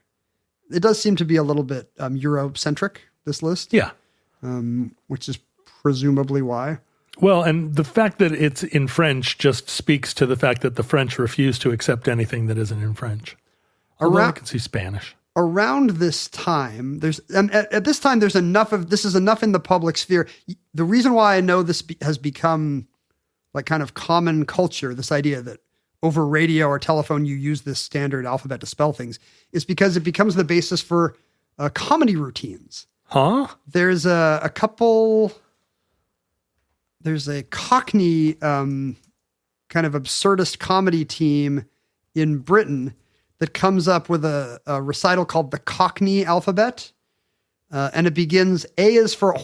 Speaker 5: It does seem to be a little bit Eurocentric, this list.
Speaker 4: Yeah.
Speaker 5: Which is presumably why.
Speaker 4: Well, and the fact that it's in French just speaks to the fact that the French refuse to accept anything that isn't in French. Although I can see Spanish.
Speaker 5: Around this time, at this time, this is enough in the public sphere. The reason why I know this has become like kind of common culture, this idea that over radio or telephone you use this standard alphabet to spell things, is because it becomes the basis for comedy routines.
Speaker 4: Huh?
Speaker 5: There's a Cockney kind of absurdist comedy team in Britain that comes up with a recital called the Cockney alphabet, and it begins A is for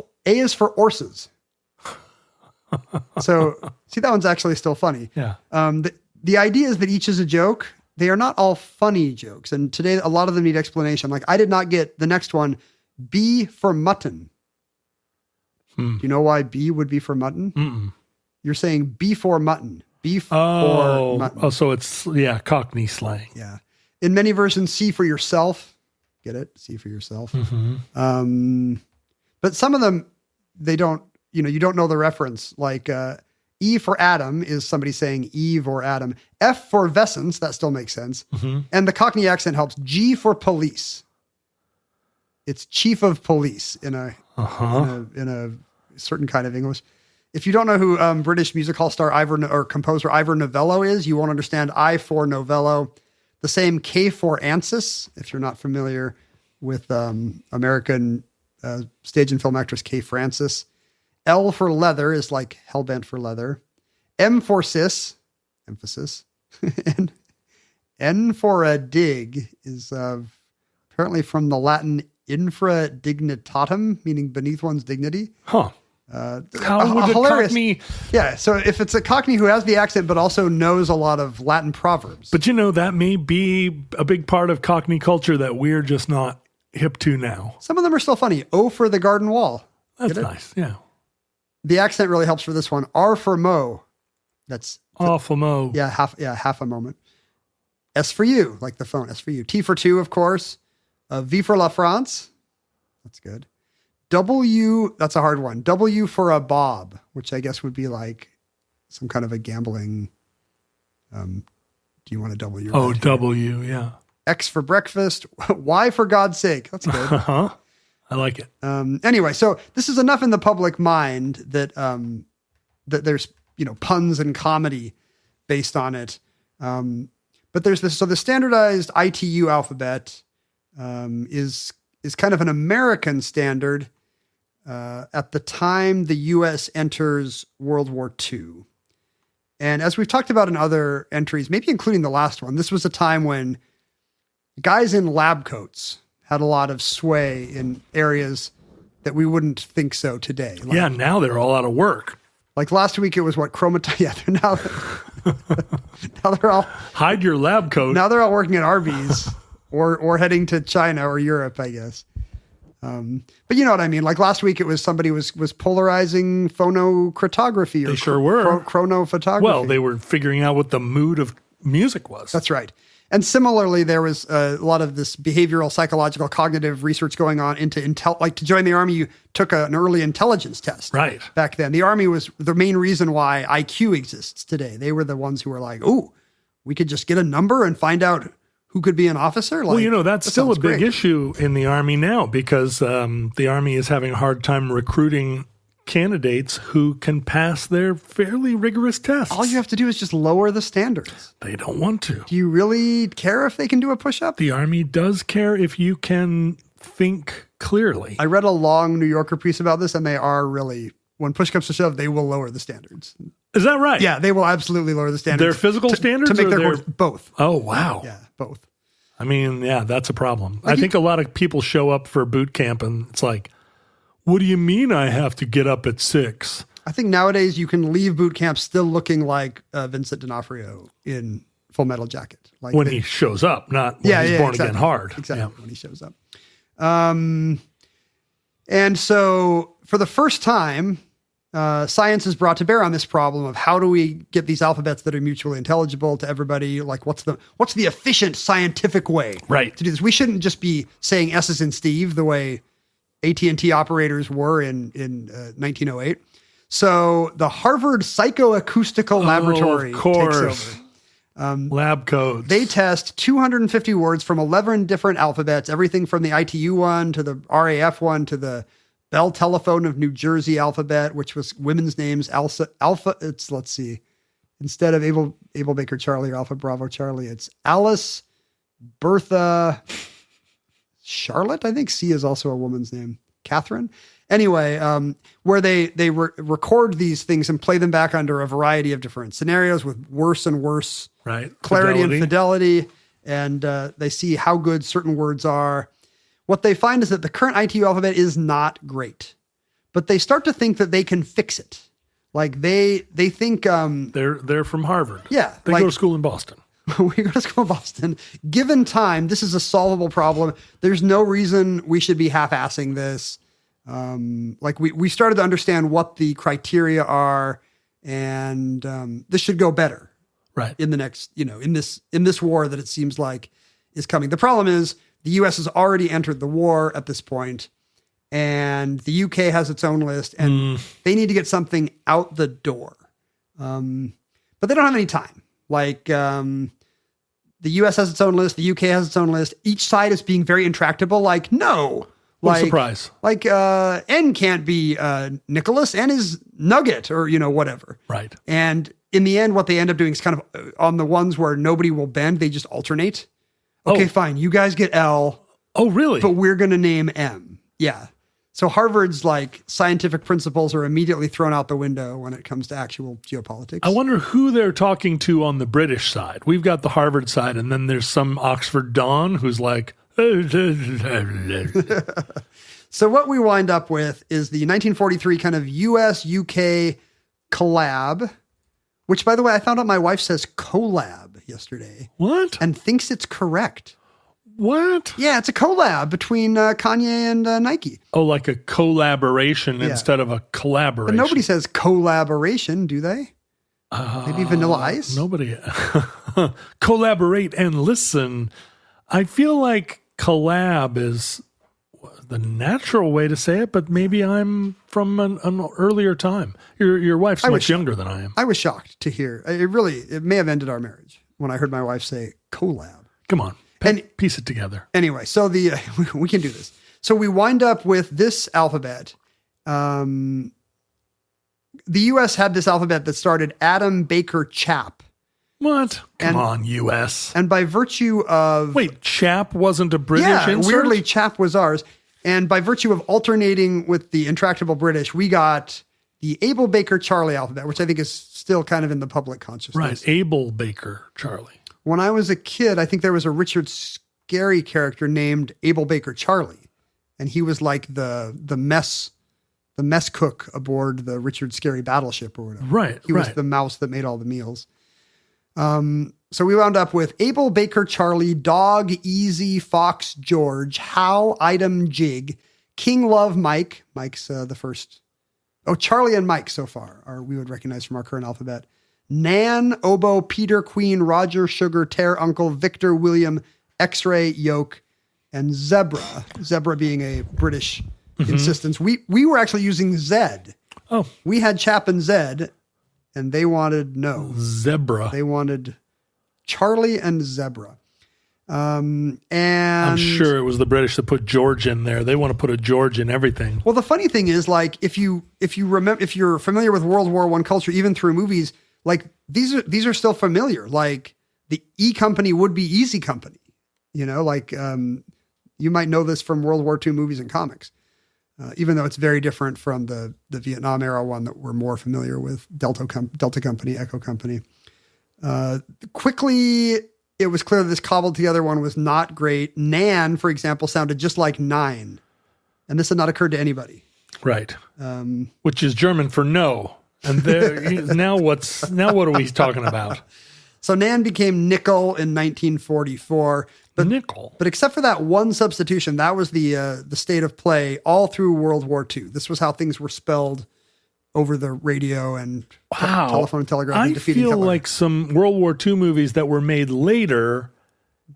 Speaker 5: horses. So, see, that one's actually still funny.
Speaker 4: Yeah.
Speaker 5: The idea is that each is a joke. They are not all funny jokes. And today, a lot of them need explanation. Like, I did not get the next one, B for mutton. Do you know why B would be for mutton? You're saying B for mutton. Beef or mutton.
Speaker 4: Oh, so it's, Cockney slang.
Speaker 5: Yeah. In many versions, C for yourself. Get it? C for yourself. But some of them, they don't, you don't know the reference. Like E for Adam is somebody saying Eve or Adam. F for Vescence, that still makes sense. And the Cockney accent helps. G for police. It's chief of police in a certain kind of English. If you don't know who British music hall star or composer Ivor Novello is, you won't understand I for Novello. The same K for Ansis, if you're not familiar with American stage and film actress Kay Francis. L for leather is like hellbent for leather. M for cis, emphasis. And N for a dig is apparently from the Latin infra dignitatem, meaning beneath one's dignity.
Speaker 4: Huh. How would a Cockney...
Speaker 5: Yeah, so if it's a Cockney who has the accent but also knows a lot of Latin proverbs.
Speaker 4: But that may be a big part of Cockney culture that we're just not hip to now.
Speaker 5: Some of them are still funny. O for the garden wall.
Speaker 4: That's nice, yeah.
Speaker 5: The accent really helps for this one. R for mo. That's...
Speaker 4: Awful mo.
Speaker 5: Yeah, half a moment. S for you, like the phone, S for you. T for two, of course. V for la France. That's good. W, that's a hard one. W for a bob, which I guess would be like some kind of a gambling. Do you want to double your?
Speaker 4: Oh, W, yeah.
Speaker 5: X for breakfast. Y for God's sake. That's good.
Speaker 4: I like it.
Speaker 5: Anyway, so this is enough in the public mind that that there's puns and comedy based on it. But there's this. So the standardized ITU alphabet is kind of an American standard. At the time the U.S. enters World War II. And as we've talked about in other entries, maybe including the last one, this was a time when guys in lab coats had a lot of sway in areas that we wouldn't think so today.
Speaker 4: Like, now they're all out of work.
Speaker 5: Like last week, it was what now they're all...
Speaker 4: Hide your lab coat.
Speaker 5: Now they're all working at Arby's or heading to China or Europe, I guess. But you know what I mean? Like last week, it was somebody was polarizing phonocryptography or
Speaker 4: they sure were.
Speaker 5: Chronophotography.
Speaker 4: Well, they were figuring out what the mood of music was.
Speaker 5: That's right. And similarly, there was a lot of this behavioral, psychological, cognitive research going on into like to join the Army, you took an early intelligence test.
Speaker 4: Right.
Speaker 5: Back then. The Army was the main reason why IQ exists today. They were the ones who were like, oh, we could just get a number and find out who could be an officer? Like,
Speaker 4: well, that's still a big issue in the Army now because the Army is having a hard time recruiting candidates who can pass their fairly rigorous tests.
Speaker 5: All you have to do is just lower the standards.
Speaker 4: They don't want to.
Speaker 5: Do you really care if they can do a push-up?
Speaker 4: The Army does care if you can think clearly.
Speaker 5: I read a long New Yorker piece about this, and they are really, when push comes to shove, they will lower the standards.
Speaker 4: Is that right?
Speaker 5: Yeah, they will absolutely lower the standards.
Speaker 4: Their physical standards?
Speaker 5: To make their course, both.
Speaker 4: Oh, wow.
Speaker 5: Yeah, both.
Speaker 4: I mean, that's a problem. Like I think a lot of people show up for boot camp and it's like, what do you mean I have to get up at 6?
Speaker 5: I think nowadays you can leave boot camp still looking like Vincent D'Onofrio in Full Metal Jacket. Like
Speaker 4: when he shows up, not when he's born again hard.
Speaker 5: Exactly, when he shows up. And so for the first time, science is brought to bear on this problem of how do we get these alphabets that are mutually intelligible to everybody? Like what's the efficient scientific way
Speaker 4: to
Speaker 5: do this? We shouldn't just be saying S's in Steve the way AT&T operators were in 1908. So the Harvard Psychoacoustical Laboratory takes over.
Speaker 4: Lab codes.
Speaker 5: They test 250 words from 11 different alphabets, everything from the ITU one to the RAF one to the Bell Telephone of New Jersey alphabet, which was women's names. Alpha. It's, let's see. Instead of Abel Baker Charlie or Alpha Bravo Charlie, it's Alice, Bertha, Charlotte. I think C is also a woman's name. Catherine. Anyway, where they record these things and play them back under a variety of different scenarios with worse and worse clarity and fidelity. And they see how good certain words are. What they find is that the current ITU alphabet is not great, but they start to think that they can fix it. Like they think
Speaker 4: they're from Harvard.
Speaker 5: Yeah,
Speaker 4: they go to school in Boston.
Speaker 5: We go to school in Boston. Given time, this is a solvable problem. There's no reason we should be half-assing this. Like we started to understand what the criteria are, and this should go better.
Speaker 4: Right.
Speaker 5: In the next, in this war that it seems like is coming. The problem is the U.S. has already entered the war at this point, and the U.K. has its own list, and they need to get something out the door. But they don't have any time. Like the U.S. has its own list, the U.K. has its own list. Each side is being very intractable. Like, no.
Speaker 4: What a surprise.
Speaker 5: Like N can't be Nicholas. N is Nugget or, whatever.
Speaker 4: Right.
Speaker 5: And in the end, what they end up doing is kind of on the ones where nobody will bend, they just alternate. Okay, fine. You guys get L.
Speaker 4: Oh, really?
Speaker 5: But we're going to name M. Yeah. So Harvard's scientific principles are immediately thrown out the window when it comes to actual geopolitics.
Speaker 4: I wonder who they're talking to on the British side. We've got the Harvard side, and then there's some Oxford Don who's like,
Speaker 5: So what we wind up with is the 1943 kind of US-UK collab, which, by the way, I found out my wife says collab yesterday.
Speaker 4: What?
Speaker 5: And thinks it's correct.
Speaker 4: What?
Speaker 5: Yeah, it's a collab between Kanye and Nike.
Speaker 4: Oh, like a collaboration instead of a collaboration.
Speaker 5: But nobody says collaboration, do they? Maybe Vanilla Ice?
Speaker 4: Nobody. Collaborate and listen. I feel like collab is the natural way to say it, but maybe I'm from an earlier time. Your wife's much younger than I am.
Speaker 5: I was shocked to hear. It may have ended our marriage when I heard my wife say collab.
Speaker 4: Come on. Piece it together.
Speaker 5: Anyway, so we can do this. So we wind up with this alphabet. The U.S. had this alphabet that started Adam Baker Chap.
Speaker 4: What? Come on, U.S.
Speaker 5: And by virtue of...
Speaker 4: Wait, Chap wasn't a British insert?
Speaker 5: Weirdly, Chap was ours. And by virtue of alternating with the intractable British, we got the Abel Baker Charlie alphabet, which I think is still kind of in the public consciousness.
Speaker 4: Right, Abel Baker Charlie.
Speaker 5: When I was a kid, I think there was a Richard Scarry character named Abel Baker Charlie, and he was like the mess cook aboard the Richard Scarry battleship or whatever.
Speaker 4: Right,
Speaker 5: he was the mouse that made all the meals. So we wound up with Abel Baker Charlie, Dog Easy Fox George, How Item Jig, King Love Mike. Mike's the first. Oh, Charlie and Mike so far we would recognize from our current alphabet. Nan, Oboe, Peter, Queen, Roger, Sugar, Tear, Uncle, Victor, William, X-Ray, Yoke, and Zebra. Zebra being a British insistence. We were actually using Zed.
Speaker 4: Oh.
Speaker 5: We had Chap and Zed, and they wanted no.
Speaker 4: Zebra.
Speaker 5: They wanted Charlie and Zebra. And
Speaker 4: I'm sure it was the British that put George in there. They want to put a George in everything.
Speaker 5: Well, the funny thing is, if you're familiar with World War I culture, even through movies, these are still familiar. Like the E Company would be Easy Company, you might know this from World War II movies and comics, even though it's very different from the Vietnam era one that we're more familiar with, Delta Company, Echo Company. Quickly, it was clear that this cobbled together one was not great. Nan, for example, sounded just like nine, and this had not occurred to anybody.
Speaker 4: Right. Which is German for no. And now what are we talking about?
Speaker 5: So Nan became Nickel in 1944.
Speaker 4: Nickel.
Speaker 5: But except for that one substitution, that was the state of play all through World War II. This was how things were spelled over the radio and telephone and telegraph.
Speaker 4: I feel like some World War II movies that were made later.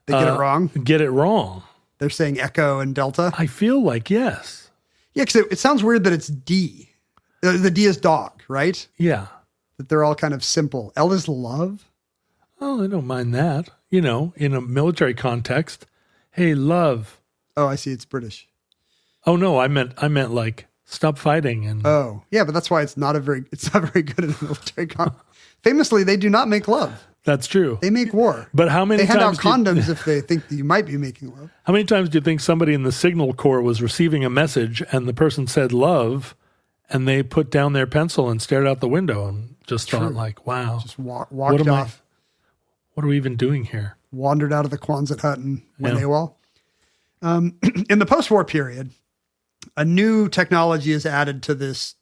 Speaker 5: They get it wrong?
Speaker 4: Get it wrong.
Speaker 5: They're saying Echo and Delta?
Speaker 4: I feel like, yes.
Speaker 5: Yeah, because it sounds weird that it's D. The D is dog, right?
Speaker 4: Yeah.
Speaker 5: That they're all kind of simple. L is love?
Speaker 4: Oh, I don't mind that. In a military context. Hey, love.
Speaker 5: Oh, I see. It's British.
Speaker 4: Oh, no, I meant like stop fighting. And
Speaker 5: oh, yeah, but that's why it's not very good in a military context. Famously, they do not make love.
Speaker 4: That's true.
Speaker 5: They make war.
Speaker 4: But how many times...
Speaker 5: They hand out condoms if they think that you might be making love.
Speaker 4: How many times do you think somebody in the Signal Corps was receiving a message and the person said love, and they put down their pencil and stared out the window and just thought like, wow.
Speaker 5: Just walked off.
Speaker 4: What are we even doing here?
Speaker 5: Wandered out of the Quonset hut and went AWOL. In the post-war period, a new technology is added to this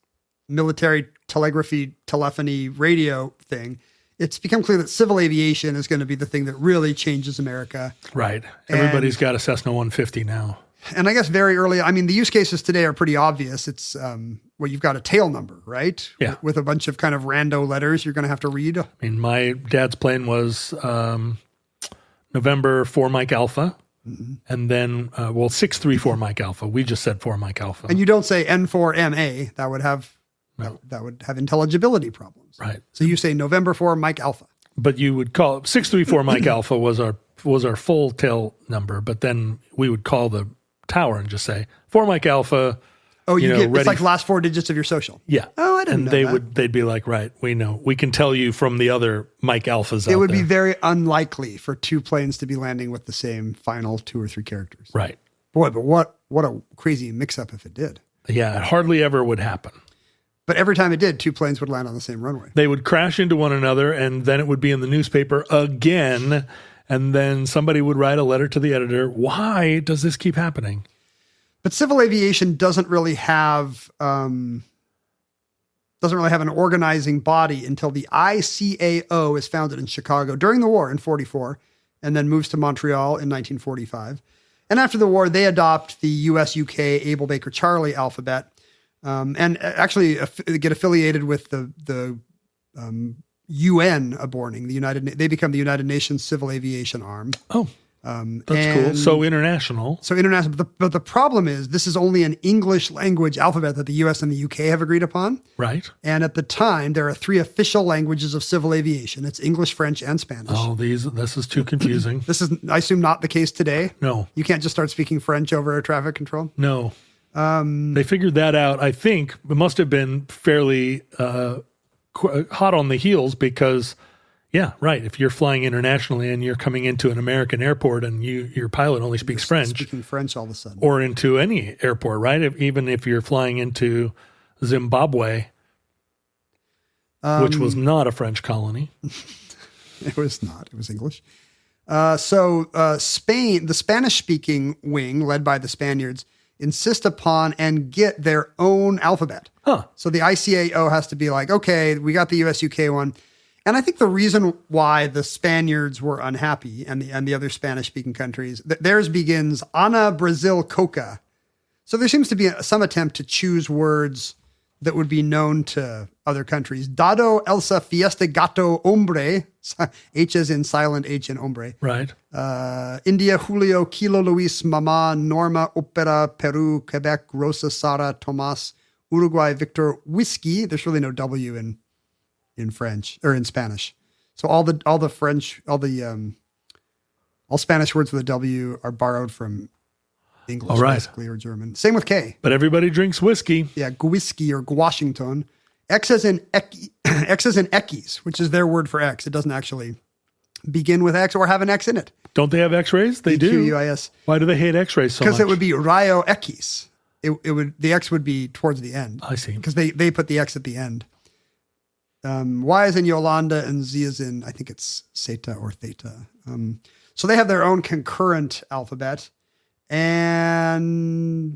Speaker 5: military telegraphy, telephony, radio thing. It's become clear that civil aviation is going to be the thing that really changes America.
Speaker 4: Right. Everybody's got a Cessna 150 now.
Speaker 5: And I guess very early, I mean, the use cases today are pretty obvious. It's you've got a tail number, right?
Speaker 4: Yeah.
Speaker 5: With a bunch of kind of rando letters you're going to have to read.
Speaker 4: I mean, my dad's plane was November 4 Mike Alpha, and then 634 Mike Alpha. We just said 4 Mike Alpha.
Speaker 5: And you don't say N4MA. That would have that would have intelligibility problems.
Speaker 4: Right.
Speaker 5: So you say November 4 Mike Alpha.
Speaker 4: But you would call 634 Mike Alpha was our full tail number, but then we would call the tower and just say 4 Mike Alpha.
Speaker 5: Oh, you get
Speaker 4: ready.
Speaker 5: it's like last 4 digits of your social.
Speaker 4: Yeah.
Speaker 5: Oh, I didn't know that.
Speaker 4: They'd be like, right, we know. We can tell you from the other Mike Alphas
Speaker 5: It
Speaker 4: out
Speaker 5: would
Speaker 4: there.
Speaker 5: be very unlikely for 2 planes to be landing with the same final 2 or 3 characters.
Speaker 4: Right.
Speaker 5: Boy, but what a crazy mix-up if it did.
Speaker 4: Yeah, it hardly ever would happen.
Speaker 5: But every time it did, 2 planes would land on the same runway.
Speaker 4: They would crash into one another, and then it would be in the newspaper again, and then somebody would write a letter to the editor. Why does this keep happening?
Speaker 5: But civil aviation doesn't really have an organizing body until the ICAO is founded in Chicago during the war in 1944, and then moves to Montreal in 1945. And after the war, they adopt the US-UK Able Baker Charlie alphabet, and actually get affiliated with the UN aborning they become the United Nations Civil Aviation Arm.
Speaker 4: Oh. That's cool. So international.
Speaker 5: But the problem is this is only an English language alphabet that the US and the UK have agreed upon.
Speaker 4: Right.
Speaker 5: And at the time, there are 3 official languages of civil aviation. It's English, French, and Spanish.
Speaker 4: Oh, this is too confusing.
Speaker 5: This is, I assume, not the case today.
Speaker 4: No.
Speaker 5: You can't just start speaking French over air traffic control.
Speaker 4: No. They figured that out. I think it must have been fairly hot on the heels because, yeah, right. If you're flying internationally and you're coming into an American airport and your pilot only speaks French.
Speaker 5: Speaking French all of a sudden.
Speaker 4: Or into any airport, right? Even if you're flying into Zimbabwe, which was not a French colony.
Speaker 5: It was not. It was English. Spain, the Spanish-speaking wing, led by the Spaniards, insist upon and get their own alphabet.
Speaker 4: Huh.
Speaker 5: So the ICAO has to be like, okay, we got the US-UK one. And I think the reason why the Spaniards were unhappy and the other Spanish-speaking countries, theirs begins Ana Brazil Coca. So there seems to be some attempt to choose words that would be known to other countries. Dado, Elsa, Fiesta, Gato, Hombre. H as in silent H in hombre.
Speaker 4: Right.
Speaker 5: India, Julio, Kilo, Luis, Mama, Norma, Opera, Peru, Quebec, Rosa, Sara, Tomas, Uruguay, Victor, Whiskey. There's really no W in French or in Spanish. So all Spanish words with a W are borrowed from English, basically, or German. Same with K.
Speaker 4: But everybody drinks whiskey.
Speaker 5: Yeah, Gwisky or Washington. X as in Ekis, which is their word for X. It doesn't actually begin with X or have an X in it.
Speaker 4: Don't they have X-rays? They do.
Speaker 5: EQUIS.
Speaker 4: Why do they hate X-rays so much?
Speaker 5: Because it would be Rayo Ekis. The X would be towards the end.
Speaker 4: I see.
Speaker 5: Because they put the X at the end. Y is in Yolanda and Z is in, I think it's Zeta or Theta. So they have their own concurrent alphabet, and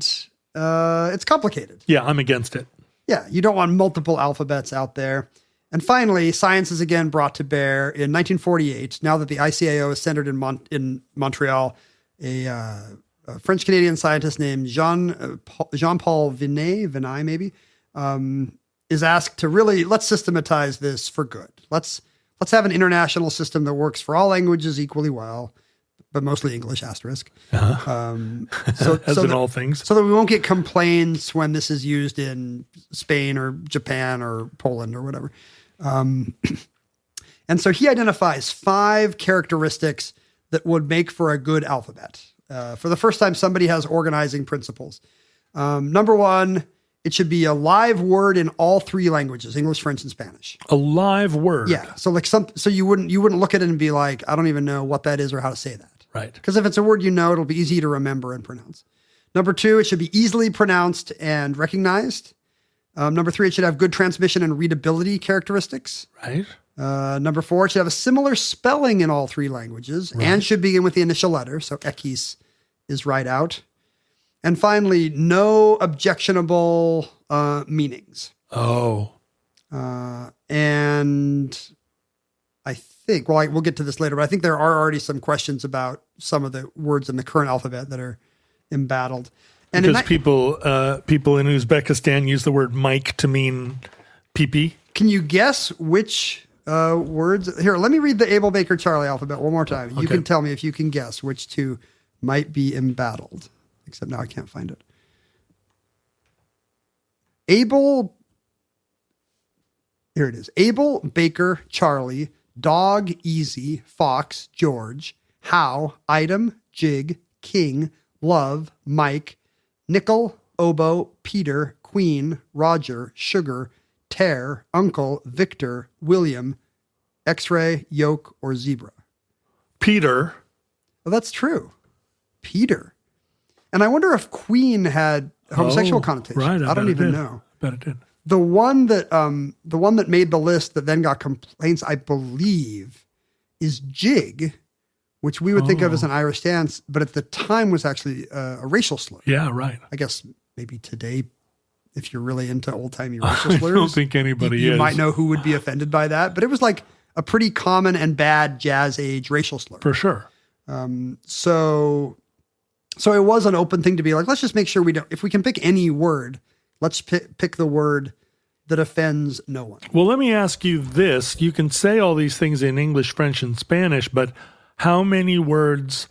Speaker 5: it's complicated.
Speaker 4: Yeah, I'm against it.
Speaker 5: Yeah, you don't want multiple alphabets out there. And finally, science is again brought to bear in 1948. Now that the ICAO is centered in Montreal, a French-Canadian scientist named Jean-Paul Vinet maybe, is asked to really, let's systematize this for good. Let's have an international system that works for all languages equally well, but mostly English, asterisk.
Speaker 4: Uh-huh. In all things.
Speaker 5: So that we won't get complaints when this is used in Spain or Japan or Poland or whatever. And so he identifies 5 characteristics that would make for a good alphabet. For the first time, somebody has organizing principles. Number 1, it should be a live word in all 3 languages, English, French, and Spanish.
Speaker 4: A live word.
Speaker 5: Yeah. So you wouldn't look at it and be like, I don't even know what that is or how to say that.
Speaker 4: Right.
Speaker 5: Because if it's a word you know, it'll be easy to remember and pronounce. Number 2, it should be easily pronounced and recognized. Number 3, it should have good transmission and readability characteristics.
Speaker 4: Right.
Speaker 5: Number 4, it should have a similar spelling in all 3 languages and should begin with the initial letter. So ekis is right out. And finally, no objectionable meanings.
Speaker 4: Oh.
Speaker 5: And I think, we'll get to this later, but I think there are already some questions about some of the words in the current alphabet that are embattled. And
Speaker 4: Because people in Uzbekistan use the word Mike to mean pee-pee.
Speaker 5: can you guess which words? Here, let me read the Abel Baker Charlie alphabet one more time. You can tell me if you can guess which two might be embattled. Except now I can't find it. Abel. Here it is. Abel, Baker, Charlie, Dog, Easy, Fox, George, How, Item, Jig, King, Love, Mike, Nickel, Oboe, Peter, Queen, Roger, Sugar, Tear, Uncle, Victor, William, X-ray, Yoke, or Zebra.
Speaker 4: Peter.
Speaker 5: Well, that's true. Peter. And I wonder if Queen had homosexual connotation.
Speaker 4: Right.
Speaker 5: I don't even know.
Speaker 4: I bet it did.
Speaker 5: The one that made the list that then got complaints, I believe, is Jig, which we would think of as an Irish dance, but at the time was actually a racial slur.
Speaker 4: Yeah, right.
Speaker 5: I guess maybe today, if you're really into old-timey racial slurs,
Speaker 4: I don't think anybody
Speaker 5: you
Speaker 4: is.
Speaker 5: might know who would be offended by that, but it was like a pretty common and bad jazz age racial slur.
Speaker 4: For sure.
Speaker 5: So it was an open thing to be like, let's just make sure if we can pick any word, let's pick the word that offends no one.
Speaker 4: Well, let me ask you this. You can say all these things in English, French, and Spanish, but how many words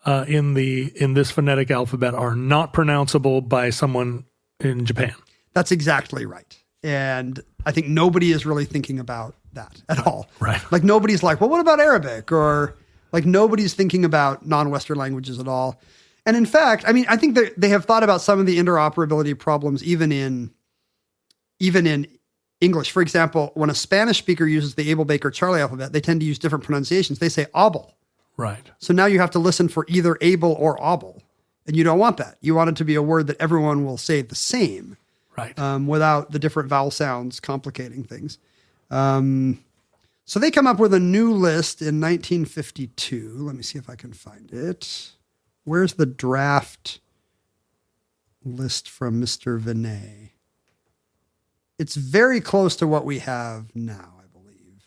Speaker 4: in this phonetic alphabet are not pronounceable by someone in Japan?
Speaker 5: That's exactly right. And I think nobody is really thinking about that at all.
Speaker 4: Right.
Speaker 5: Like nobody's like, well, what about Arabic? Or like nobody's thinking about non-Western languages at all. And in fact, I mean, I think that they have thought about some of the interoperability problems even in English. For example, when a Spanish speaker uses the Abel Baker Charlie alphabet, they tend to use different pronunciations. They say obel.
Speaker 4: Right.
Speaker 5: So now you have to listen for either able or obel. And you don't want that. You want it to be a word that everyone will say the same.
Speaker 4: Right.
Speaker 5: Without the different vowel sounds complicating things. So they come up with a new list in 1952. Let me see if I can find it. Where's the draft list from Mr. Vinay? It's very close to what we have now, I believe.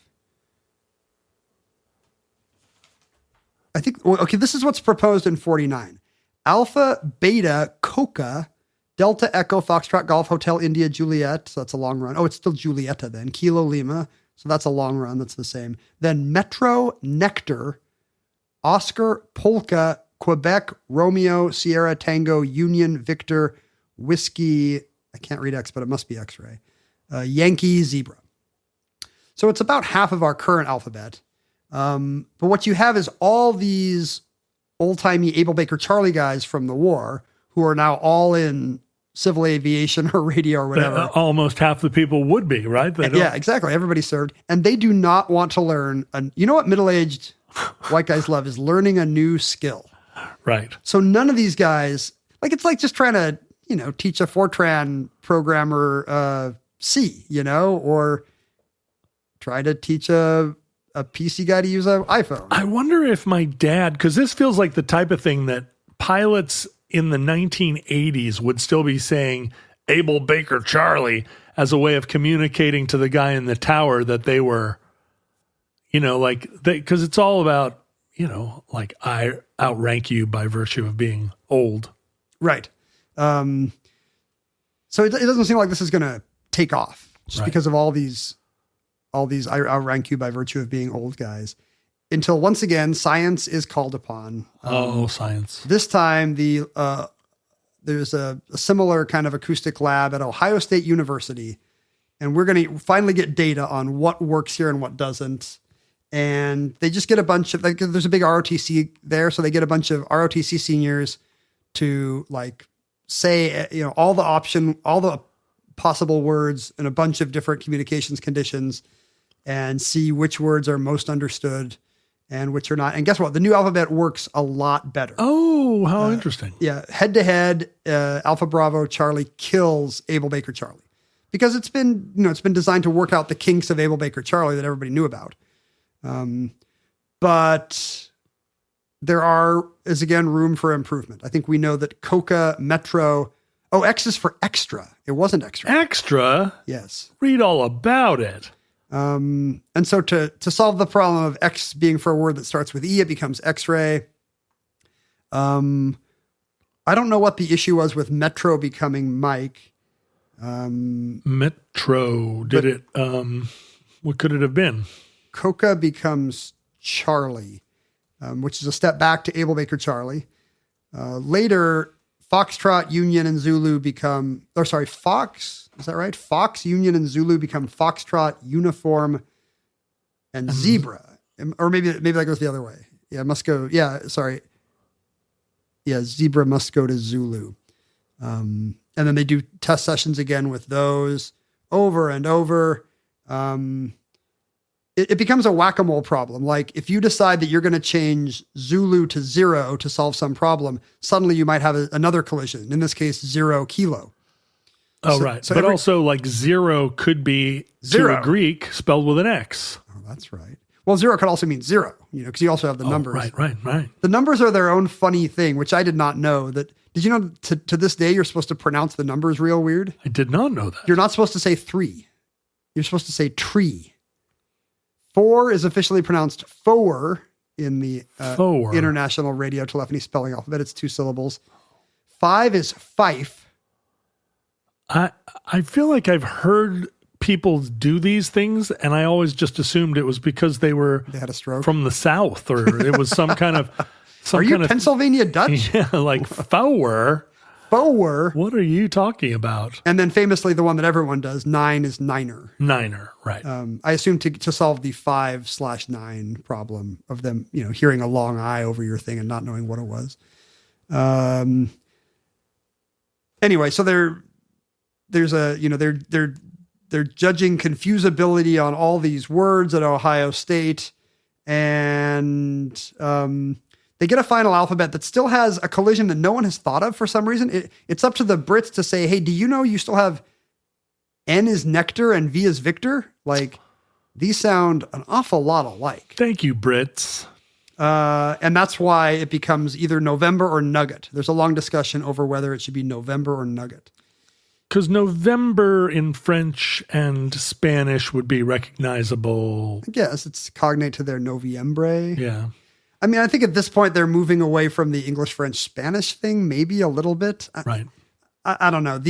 Speaker 5: I think, okay, this is what's proposed in 49. Alpha, Beta, Coca, Delta, Echo, Foxtrot, Golf, Hotel, India, Juliet. So that's a long run. Oh, it's still Julieta then. Kilo, Lima. So that's a long run. That's the same. Then Metro, Nectar, Oscar, Polka, Quebec, Romeo, Sierra, Tango, Union, Victor, Whiskey. I can't read X, but it must be X-ray. Yankee, Zebra. So it's about half of our current alphabet. But what you have is all these old-timey Abel Baker Charlie guys from the war who are now all in civil aviation or radio or whatever.
Speaker 4: Almost half the people would be, right?
Speaker 5: Yeah, exactly. Everybody served. And they do not want to learn. You know what middle-aged white guys love is learning a new skill.
Speaker 4: Right.
Speaker 5: So none of these guys, like it's like just trying to, teach a Fortran programmer C, or try to teach a PC guy to use an iPhone.
Speaker 4: I wonder if my dad, because this feels like the type of thing that pilots in the 1980s would still be saying Abel Baker Charlie as a way of communicating to the guy in the tower that they were, because it's all about, like I outrank you by virtue of being old.
Speaker 5: Right. So it doesn't seem like this is going to take off just because of all these I outrank you by virtue of being old guys until once again, science is called upon.
Speaker 4: Science.
Speaker 5: This time there's a similar kind of acoustic lab at Ohio State University, and we're going to finally get data on what works here and what doesn't. And they just get a bunch of, there's a big ROTC there. So they get a bunch of ROTC seniors to say, all the possible words in a bunch of different communications conditions and see which words are most understood and which are not. And guess what? The new alphabet works a lot better.
Speaker 4: Oh, how interesting.
Speaker 5: Yeah. Head to head, Alpha Bravo Charlie kills Abel Baker Charlie because it's been designed to work out the kinks of Abel Baker Charlie that everybody knew about. But there is again room for improvement. I think we know that Coca, Metro, X is for extra. It wasn't extra.
Speaker 4: Extra?
Speaker 5: Yes.
Speaker 4: Read all about it.
Speaker 5: And so to solve the problem of X being for a word that starts with E, it becomes X-ray. I I don't know what the issue was with Metro becoming Mike.
Speaker 4: Metro, what could it have been?
Speaker 5: Coca becomes Charlie, which is a step back to Able Baker Charlie. Later, Foxtrot, Union, and Zulu become, Fox, is that right? Fox, Union, and Zulu become Foxtrot, Uniform, and Zebra. Or maybe that goes the other way. Yeah, Zebra must go to Zulu. And then they do test sessions again with those over and over. It becomes a whack-a-mole problem. Like if you decide that you're going to change Zulu to 0 to solve some problem, suddenly you might have another collision. In this case, 0 kilo.
Speaker 4: Oh, right. So but also like 0 could be to a Greek spelled with an X.
Speaker 5: Oh, that's right. Well, 0 could also mean 0, because you also have the numbers.
Speaker 4: Right.
Speaker 5: The numbers are their own funny thing, which I did not know. Did you know to this day you're supposed to pronounce the numbers real weird?
Speaker 4: I did not know that.
Speaker 5: You're not supposed to say 3. You're supposed to say tree. 4 is officially pronounced four in the International Radio Telephony Spelling Alphabet. It's 2 syllables. 5 is fife.
Speaker 4: I feel like I've heard people do these things, and I always just assumed it was because they had a stroke from the South, or it was some kind of.
Speaker 5: Are you Pennsylvania Dutch?
Speaker 4: Yeah, like four.
Speaker 5: Four.
Speaker 4: What are you talking about?
Speaker 5: And then famously, the one that everyone does, 9 is niner.
Speaker 4: Niner, right.
Speaker 5: I assume to solve the 5/9 problem of them, hearing a long I over your thing and not knowing what it was. Anyway, so they're judging confusability on all these words at Ohio State, and they get a final alphabet that still has a collision that no one has thought of for some reason. It's up to the Brits to say, hey, do you know you still have N is nectar and V is Victor? Like, these sound an awful lot alike.
Speaker 4: Thank you, Brits.
Speaker 5: And that's why it becomes either November or Nugget. There's a long discussion over whether it should be November or Nugget.
Speaker 4: Because November in French and Spanish would be recognizable.
Speaker 5: I guess it's cognate to their Noviembre.
Speaker 4: Yeah.
Speaker 5: I mean, I think at this point they're moving away from the English, French, Spanish thing, maybe a little bit.
Speaker 4: Right.
Speaker 5: I don't know.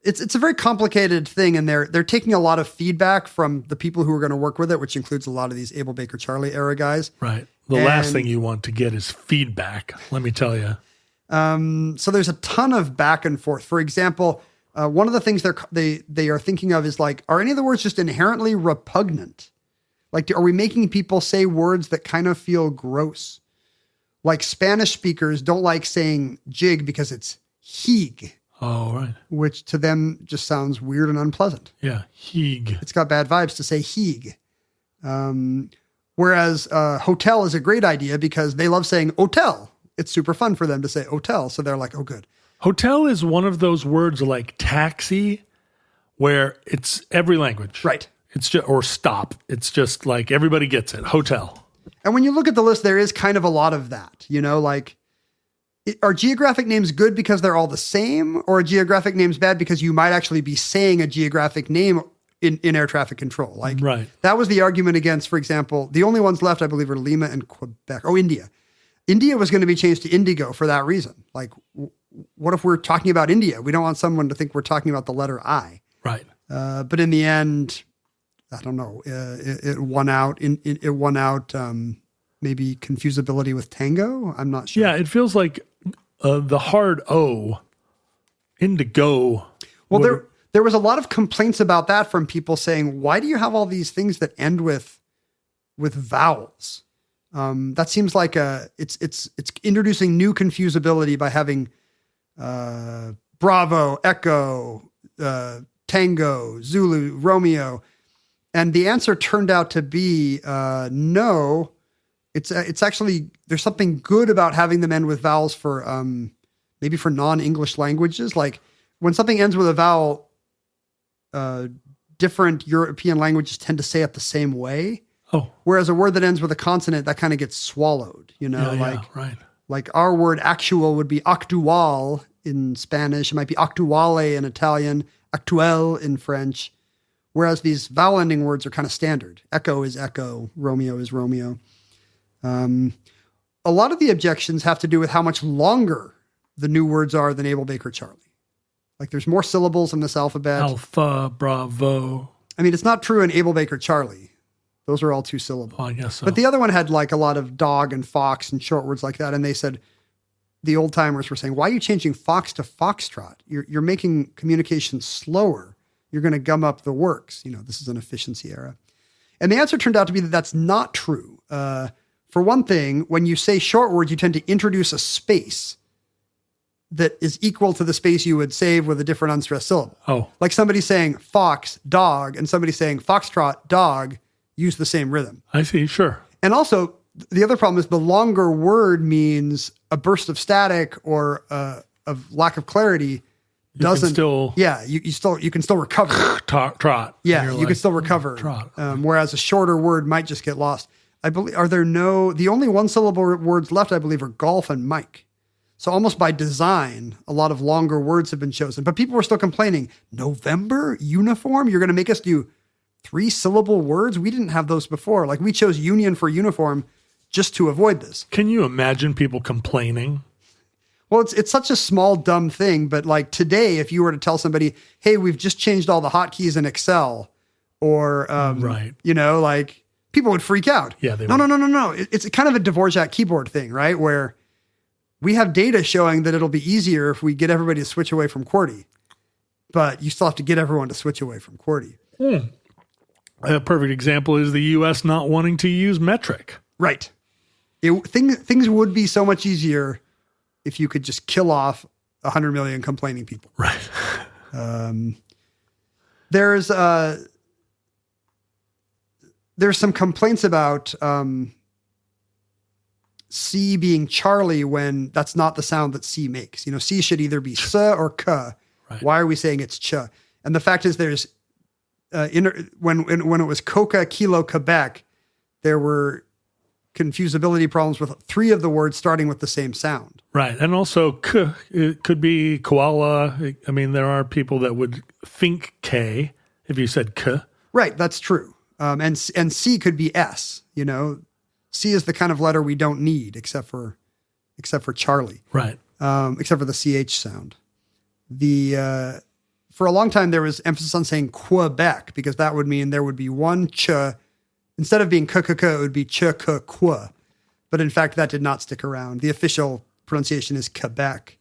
Speaker 5: It's a very complicated thing, and they're taking a lot of feedback from the people who are going to work with it, which includes a lot of these Able Baker Charlie era guys.
Speaker 4: Right. The last thing you want to get is feedback, let me tell you.
Speaker 5: So there's a ton of back and forth. For example, one of the things they are thinking of is like, are any of the words just inherently repugnant? Like, are we making people say words that kind of feel gross? Like Spanish speakers don't like saying jig because it's hig.
Speaker 4: Oh, right.
Speaker 5: Which to them just sounds weird and unpleasant.
Speaker 4: Yeah, hig.
Speaker 5: It's got bad vibes to say hig. Whereas hotel is a great idea because they love saying hotel. It's super fun for them to say hotel. So they're like, oh, good.
Speaker 4: Hotel is one of those words like taxi where it's every language.
Speaker 5: Right.
Speaker 4: It's just, or stop. It's just like everybody gets it. Hotel.
Speaker 5: And when you look at the list, there is kind of a lot of that, like are geographic names good because they're all the same, or are geographic names bad because you might actually be saying a geographic name in air traffic control? Like
Speaker 4: right.
Speaker 5: That was the argument against, for example, the only ones left, I believe, are Lima and Quebec. Oh, India. India was going to be changed to Indigo for that reason. Like, what if we're talking about India? We don't want someone to think we're talking about the letter I.
Speaker 4: Right.
Speaker 5: But in the end, I don't know. It won out. It won out. Maybe confusability with Tango. I'm not sure.
Speaker 4: Yeah, it feels like the hard O, indigo.
Speaker 5: Well, there was a lot of complaints about that from people saying, "Why do you have all these things that end with vowels?" That seems like it's introducing new confusability by having Bravo, Echo, Tango, Zulu, Romeo. And the answer turned out to be no. It's actually, there's something good about having them end with vowels for maybe for non-English languages. Like when something ends with a vowel, different European languages tend to say it the same way.
Speaker 4: Oh,
Speaker 5: whereas a word that ends with a consonant that kind of gets swallowed.
Speaker 4: Right.
Speaker 5: Like our word actual would be actual in Spanish. It might be actuale in Italian, actuel in French. Whereas these vowel ending words are kind of standard. Echo is echo. Romeo is Romeo. A lot of the objections have to do with how much longer the new words are than Abel, Baker, Charlie. Like there's more syllables in this alphabet.
Speaker 4: Alpha, Bravo.
Speaker 5: I mean, it's not true in Abel, Baker, Charlie. Those are all 2 syllables.
Speaker 4: Oh, I guess so.
Speaker 5: But the other one had like a lot of dog and fox and short words like that. And they said, the old timers were saying, why are you changing fox to foxtrot? You're making communication slower. You're going to gum up the works. This is an efficiency era. And the answer turned out to be that that's not true. For one thing, when you say short words, you tend to introduce a space that is equal to the space you would save with a different unstressed syllable.
Speaker 4: Oh.
Speaker 5: Like somebody saying fox, dog, and somebody saying foxtrot, dog, use the same rhythm.
Speaker 4: I see, sure.
Speaker 5: And also, the other problem is the longer word means a burst of static or of lack of clarity doesn't. You can still recover.
Speaker 4: Trot.
Speaker 5: Yeah, you can still recover.
Speaker 4: Trot.
Speaker 5: Whereas a shorter word might just get lost. I believe, the only 1-syllable words left, I believe, are golf and Mike. So almost by design, a lot of longer words have been chosen. But people were still complaining, November, uniform? You're going to make us do 3-syllable words? We didn't have those before. Like we chose union for uniform just to avoid this.
Speaker 4: Can you imagine people complaining?
Speaker 5: Well, it's such a small, dumb thing. But like today, if you were to tell somebody, hey, we've just changed all the hotkeys in Excel or,
Speaker 4: right.
Speaker 5: Like people would freak out.
Speaker 4: Yeah, they
Speaker 5: No.
Speaker 4: would.
Speaker 5: It's kind of a Dvorak keyboard thing, right? Where we have data showing that it'll be easier if we get everybody to switch away from QWERTY. But you still have to get everyone to switch away from QWERTY.
Speaker 4: A perfect example is the U.S. not wanting to use metric.
Speaker 5: Right. Things would be so much easier if you could just kill off 100 million complaining people.
Speaker 4: Right.
Speaker 5: There's some complaints about C being Charlie when that's not the sound that C makes. C should either be S or K. Right. Why are we saying it's Ch? And the fact is there's when it was Coca, Kilo, Quebec, there were confusability problems with 3 of the words starting with the same sound.
Speaker 4: Right. And also K, it could be koala. I mean, there are people that would think K if you said K.
Speaker 5: Right. That's true. And C could be S, C is the kind of letter we don't need except for Charlie.
Speaker 4: Right.
Speaker 5: Except for the CH sound. For a long time, there was emphasis on saying Quebec because that would mean there would be one ch. Instead of being k, it would be ch, k, qu. But in fact, that did not stick around. The official pronunciation is Quebec.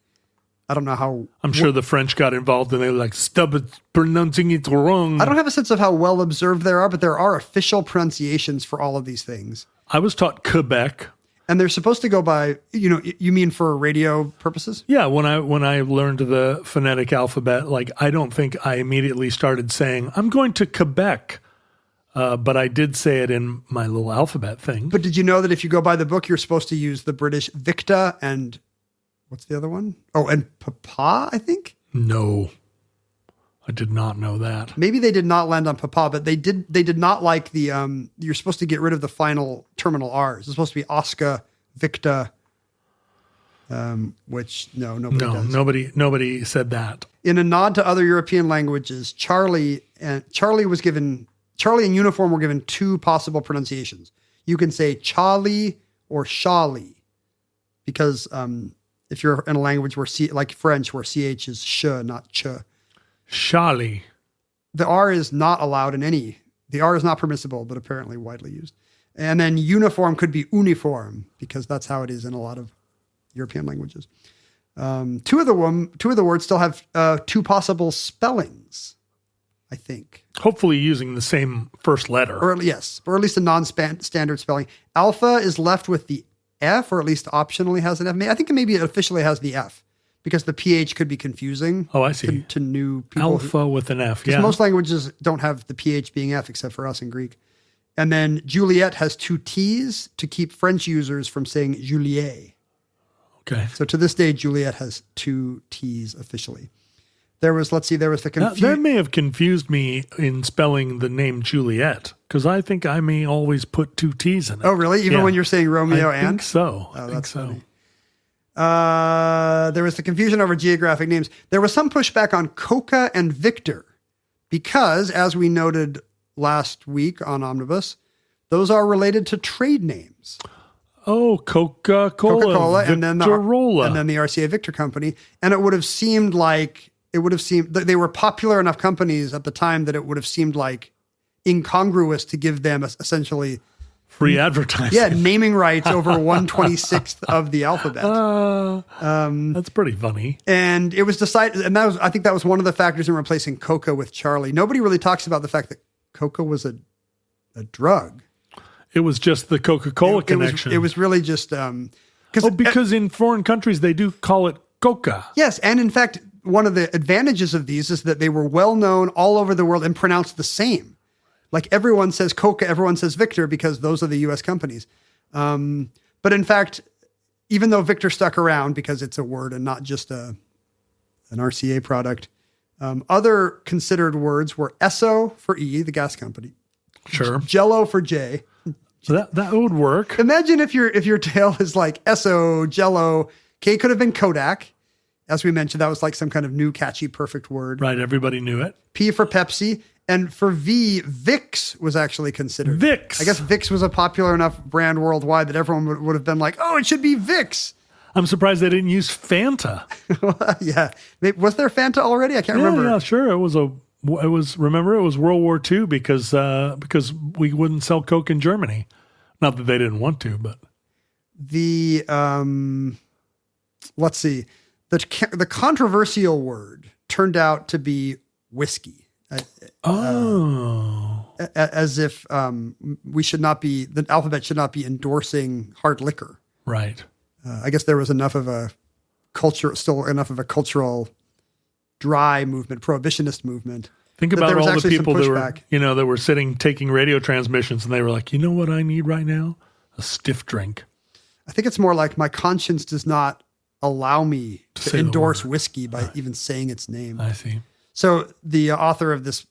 Speaker 5: I don't know how.
Speaker 4: I'm sure the French got involved and they were like, stop it, pronouncing it wrong.
Speaker 5: I don't have a sense of how well observed there are, but there are official pronunciations for all of these things.
Speaker 4: I was taught Quebec.
Speaker 5: And they're supposed to go by, you mean for radio purposes?
Speaker 4: Yeah, when I learned the phonetic alphabet, like I don't think I immediately started saying, I'm going to Quebec. But I did say it in my little alphabet thing.
Speaker 5: But did you know that if you go by the book, you're supposed to use the British Victa and what's the other one? Oh, and Papa, I think?
Speaker 4: No. I did not know that.
Speaker 5: Maybe they did not land on Papa, but they did not like the you're supposed to get rid of the final terminal R's. It's supposed to be Oscar, Victa, which nobody does.
Speaker 4: Nobody said that.
Speaker 5: In a nod to other European languages, Charlie and uniform were given 2 possible pronunciations. You can say Charlie or Charlie, because if you're in a language where like French, where CH is sh, not ch.
Speaker 4: Charlie.
Speaker 5: The R is not allowed in any. The R is not permissible, but apparently widely used. And then uniform could be uniform, because that's how it is in a lot of European languages. 2 of the words still have 2 possible spellings, I think.
Speaker 4: Hopefully using the same first letter.
Speaker 5: Or at least a non-standard spelling. Alpha is left with the F, or at least optionally has an F. I think maybe it officially has the F, because the PH could be confusing.
Speaker 4: Oh, I see.
Speaker 5: To new people.
Speaker 4: Alpha with an F,
Speaker 5: yeah. Most languages don't have the PH being F, except for us in Greek. And then Juliet has 2 T's to keep French users from saying Juliet.
Speaker 4: Okay.
Speaker 5: So to this day, Juliet has 2 T's officially. There was the confusion.
Speaker 4: That may have confused me in spelling the name Juliet, because I think I may always put 2 T's in it.
Speaker 5: Oh, really? Even when you're saying Romeo and?
Speaker 4: I think so.
Speaker 5: Oh, that's funny. There was the confusion over geographic names. There was some pushback on Coca and Victor because, as we noted last week on Omnibus, those are related to trade names.
Speaker 4: Oh, Coca-Cola,
Speaker 5: and then the RCA Victor Company. And it would have seemed like they were popular enough companies at the time that it would have seemed like incongruous to give them essentially
Speaker 4: free advertising.
Speaker 5: Yeah, naming rights over 1/26th of the alphabet.
Speaker 4: That's pretty funny.
Speaker 5: And it was decided, and I think that was one of the factors in replacing Coca with Charlie. Nobody really talks about the fact that Coca was a drug.
Speaker 4: It was just the Coca-Cola connection.
Speaker 5: It was really just
Speaker 4: because in foreign countries they do call it Coca.
Speaker 5: Yes, and in fact, one of the advantages of these is that they were well known all over the world and pronounced the same. Like everyone says Coca, everyone says Victor because those are the U.S. companies. But in fact, even though Victor stuck around because it's a word and not just an RCA product, other considered words were Esso for E, the gas company.
Speaker 4: Sure.
Speaker 5: Jello for J.
Speaker 4: So that would work.
Speaker 5: Imagine if your tail is like Esso, Jello. K could have been Kodak. As we mentioned, that was like some kind of new catchy perfect word.
Speaker 4: Right, everybody knew it.
Speaker 5: P for Pepsi. And for V, Vicks was actually considered.
Speaker 4: Vicks.
Speaker 5: I guess Vicks was a popular enough brand worldwide that everyone would have been like, oh, it should be Vicks.
Speaker 4: I'm surprised they didn't use Fanta.
Speaker 5: Yeah. Was there Fanta already? I can't remember.
Speaker 4: Yeah, sure. It was World War II because we wouldn't sell Coke in Germany. Not that they didn't want to, but
Speaker 5: the let's see. The controversial word turned out to be whiskey. As if the alphabet should not be endorsing hard liquor.
Speaker 4: Right.
Speaker 5: I guess there was enough of a cultural dry movement, prohibitionist movement.
Speaker 4: Think about all the people that were sitting taking radio transmissions and they were like, you know what I need right now? A stiff drink.
Speaker 5: I think it's more like my conscience does not allow me to endorse whiskey by even saying its name.
Speaker 4: I see.
Speaker 5: So the author of this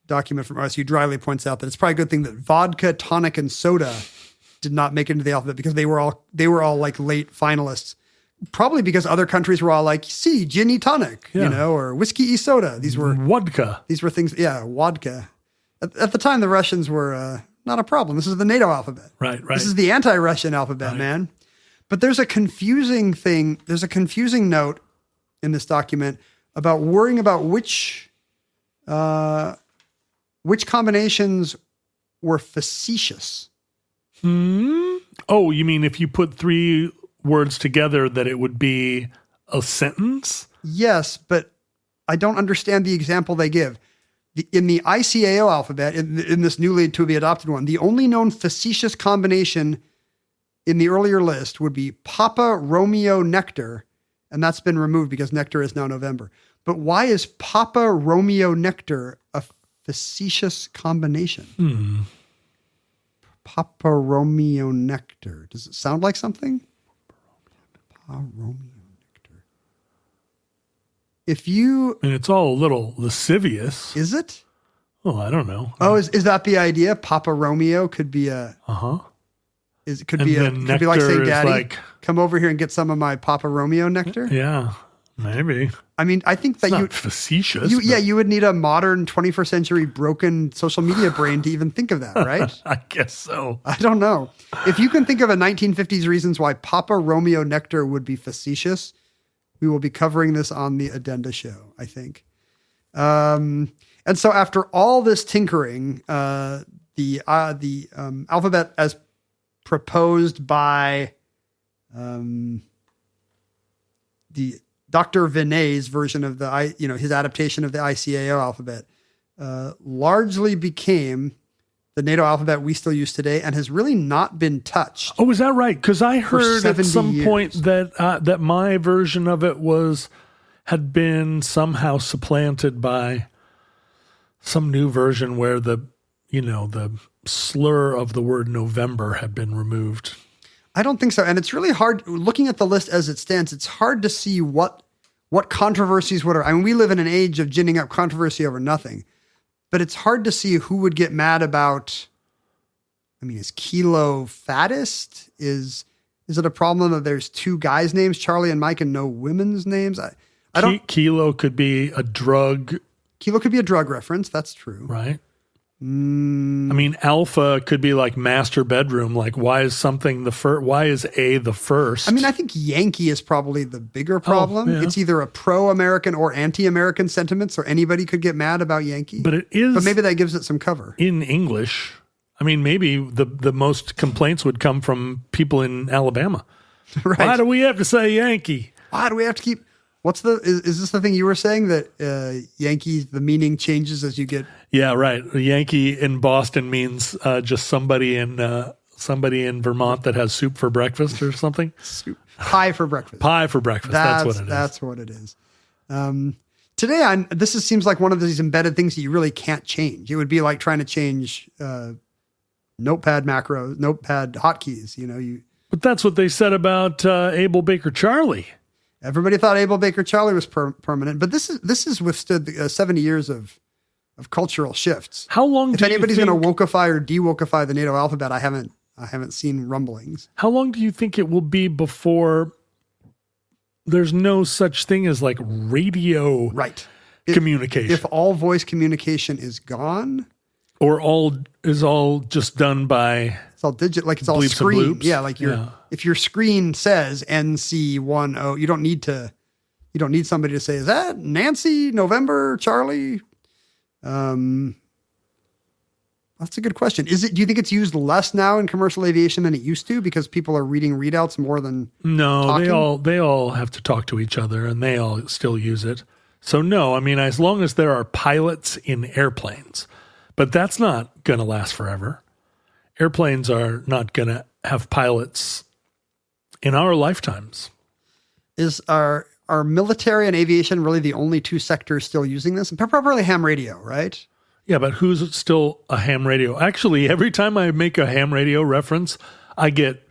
Speaker 5: document from RSU dryly points out that it's probably a good thing that vodka, tonic, and soda did not make it into the alphabet because they were all like late finalists. Probably because other countries were all like, see, ginny tonic, or whiskey e soda. These were
Speaker 4: vodka.
Speaker 5: These were things, vodka. At the time, the Russians were not a problem. This is the NATO alphabet.
Speaker 4: Right.
Speaker 5: This is the anti-Russian alphabet, man. But there's a confusing thing. There's a confusing note in this document about worrying about which combinations were facetious.
Speaker 4: Oh, you mean if you put three words together that it would be a sentence?
Speaker 5: Yes, but I don't understand the example they give. In the ICAO alphabet, in this newly to be adopted one, the only known facetious combination in the earlier list would be Papa Romeo Nectar, and that's been removed because nectar is now November. But why is Papa Romeo Nectar a facetious combination? Papa Romeo Nectar. Does it sound like something? Papa Romeo Nectar.
Speaker 4: And it's all a little lascivious.
Speaker 5: Is it?
Speaker 4: Oh, I don't know.
Speaker 5: Oh, is that the idea? Papa Romeo could be a... Could be like saying, Daddy, come over here and get some of my Papa Romeo nectar?
Speaker 4: Yeah, maybe.
Speaker 5: I mean, I think that
Speaker 4: it's not facetious.
Speaker 5: You would need a modern 21st century broken social media brain to even think of that, right?
Speaker 4: I guess so.
Speaker 5: I don't know. If you can think of a 1950s reasons why Papa Romeo nectar would be facetious, we will be covering this on the addenda show, I think. And so after all this tinkering, the alphabet as proposed by the Dr. Vinay's version of his adaptation of the ICAO alphabet, largely became the NATO alphabet we still use today and has really not been touched.
Speaker 4: Oh, is that right? Because I heard at some point that my version of it had been somehow supplanted by some new version where the slur of the word November had been removed.
Speaker 5: I don't think so. And it's really hard looking at the list as it stands. It's hard to see what controversies would. I mean, we live in an age of ginning up controversy over nothing, but it's hard to see who would get mad about. I mean, is Kilo fattest? Is it a problem that there's two guys' names, Charlie and Mike, and no women's names? I don't.
Speaker 4: Kilo could be a drug.
Speaker 5: Kilo could be a drug reference. That's true.
Speaker 4: Right. I mean, alpha could be like master bedroom. Like, why is something the first? Why is A the first?
Speaker 5: I mean, I think Yankee is probably the bigger problem.
Speaker 4: yeah.
Speaker 5: It's either a pro-American or anti-American sentiment, so anybody could get mad about Yankee.
Speaker 4: But it is.
Speaker 5: But maybe that gives it some cover.
Speaker 4: In English. I mean, maybe the most complaints would come from people in Alabama.
Speaker 5: Right.
Speaker 4: Why do we have to say Yankee?
Speaker 5: Why do we have to keep... Is this the thing you were saying, that Yankee, the meaning changes as you get...
Speaker 4: Yeah, right. A Yankee in Boston means just somebody in Vermont that has soup for breakfast or something.
Speaker 5: Pie for breakfast.
Speaker 4: Pie for breakfast. That's what it is.
Speaker 5: That's what it is. Today, seems like one of these embedded things that you really can't change. It would be like trying to change Notepad macros, Notepad hotkeys.
Speaker 4: But that's what they said about Abel Baker Charlie.
Speaker 5: Everybody thought Abel Baker Charlie was permanent, but this has withstood 70 years of cultural shifts.
Speaker 4: How long?
Speaker 5: If anybody's going to wokeify or de-wokeify the NATO alphabet, I haven't seen rumblings.
Speaker 4: How long do you think it will be before there's no such thing as like radio communication?
Speaker 5: If all voice communication is gone,
Speaker 4: or is all just done by
Speaker 5: it's all digit, like it's all
Speaker 4: bleeps
Speaker 5: screen.
Speaker 4: and bloops?
Speaker 5: Yeah, like if your screen says NC10, you don't need somebody to say, is that Nancy, November, Charlie? That's a good question. Do you think it's used less now in commercial aviation than it used to because people are reading readouts more than talking?
Speaker 4: They all have to talk to each other and they all still use it. So no, I mean, as long as there are pilots in airplanes, but that's not going to last forever. Airplanes are not going to have pilots in our lifetimes.
Speaker 5: Are military and aviation really the only two sectors still using this? Probably ham radio, right?
Speaker 4: Yeah, but who's still a ham radio? Actually, every time I make a ham radio reference, I get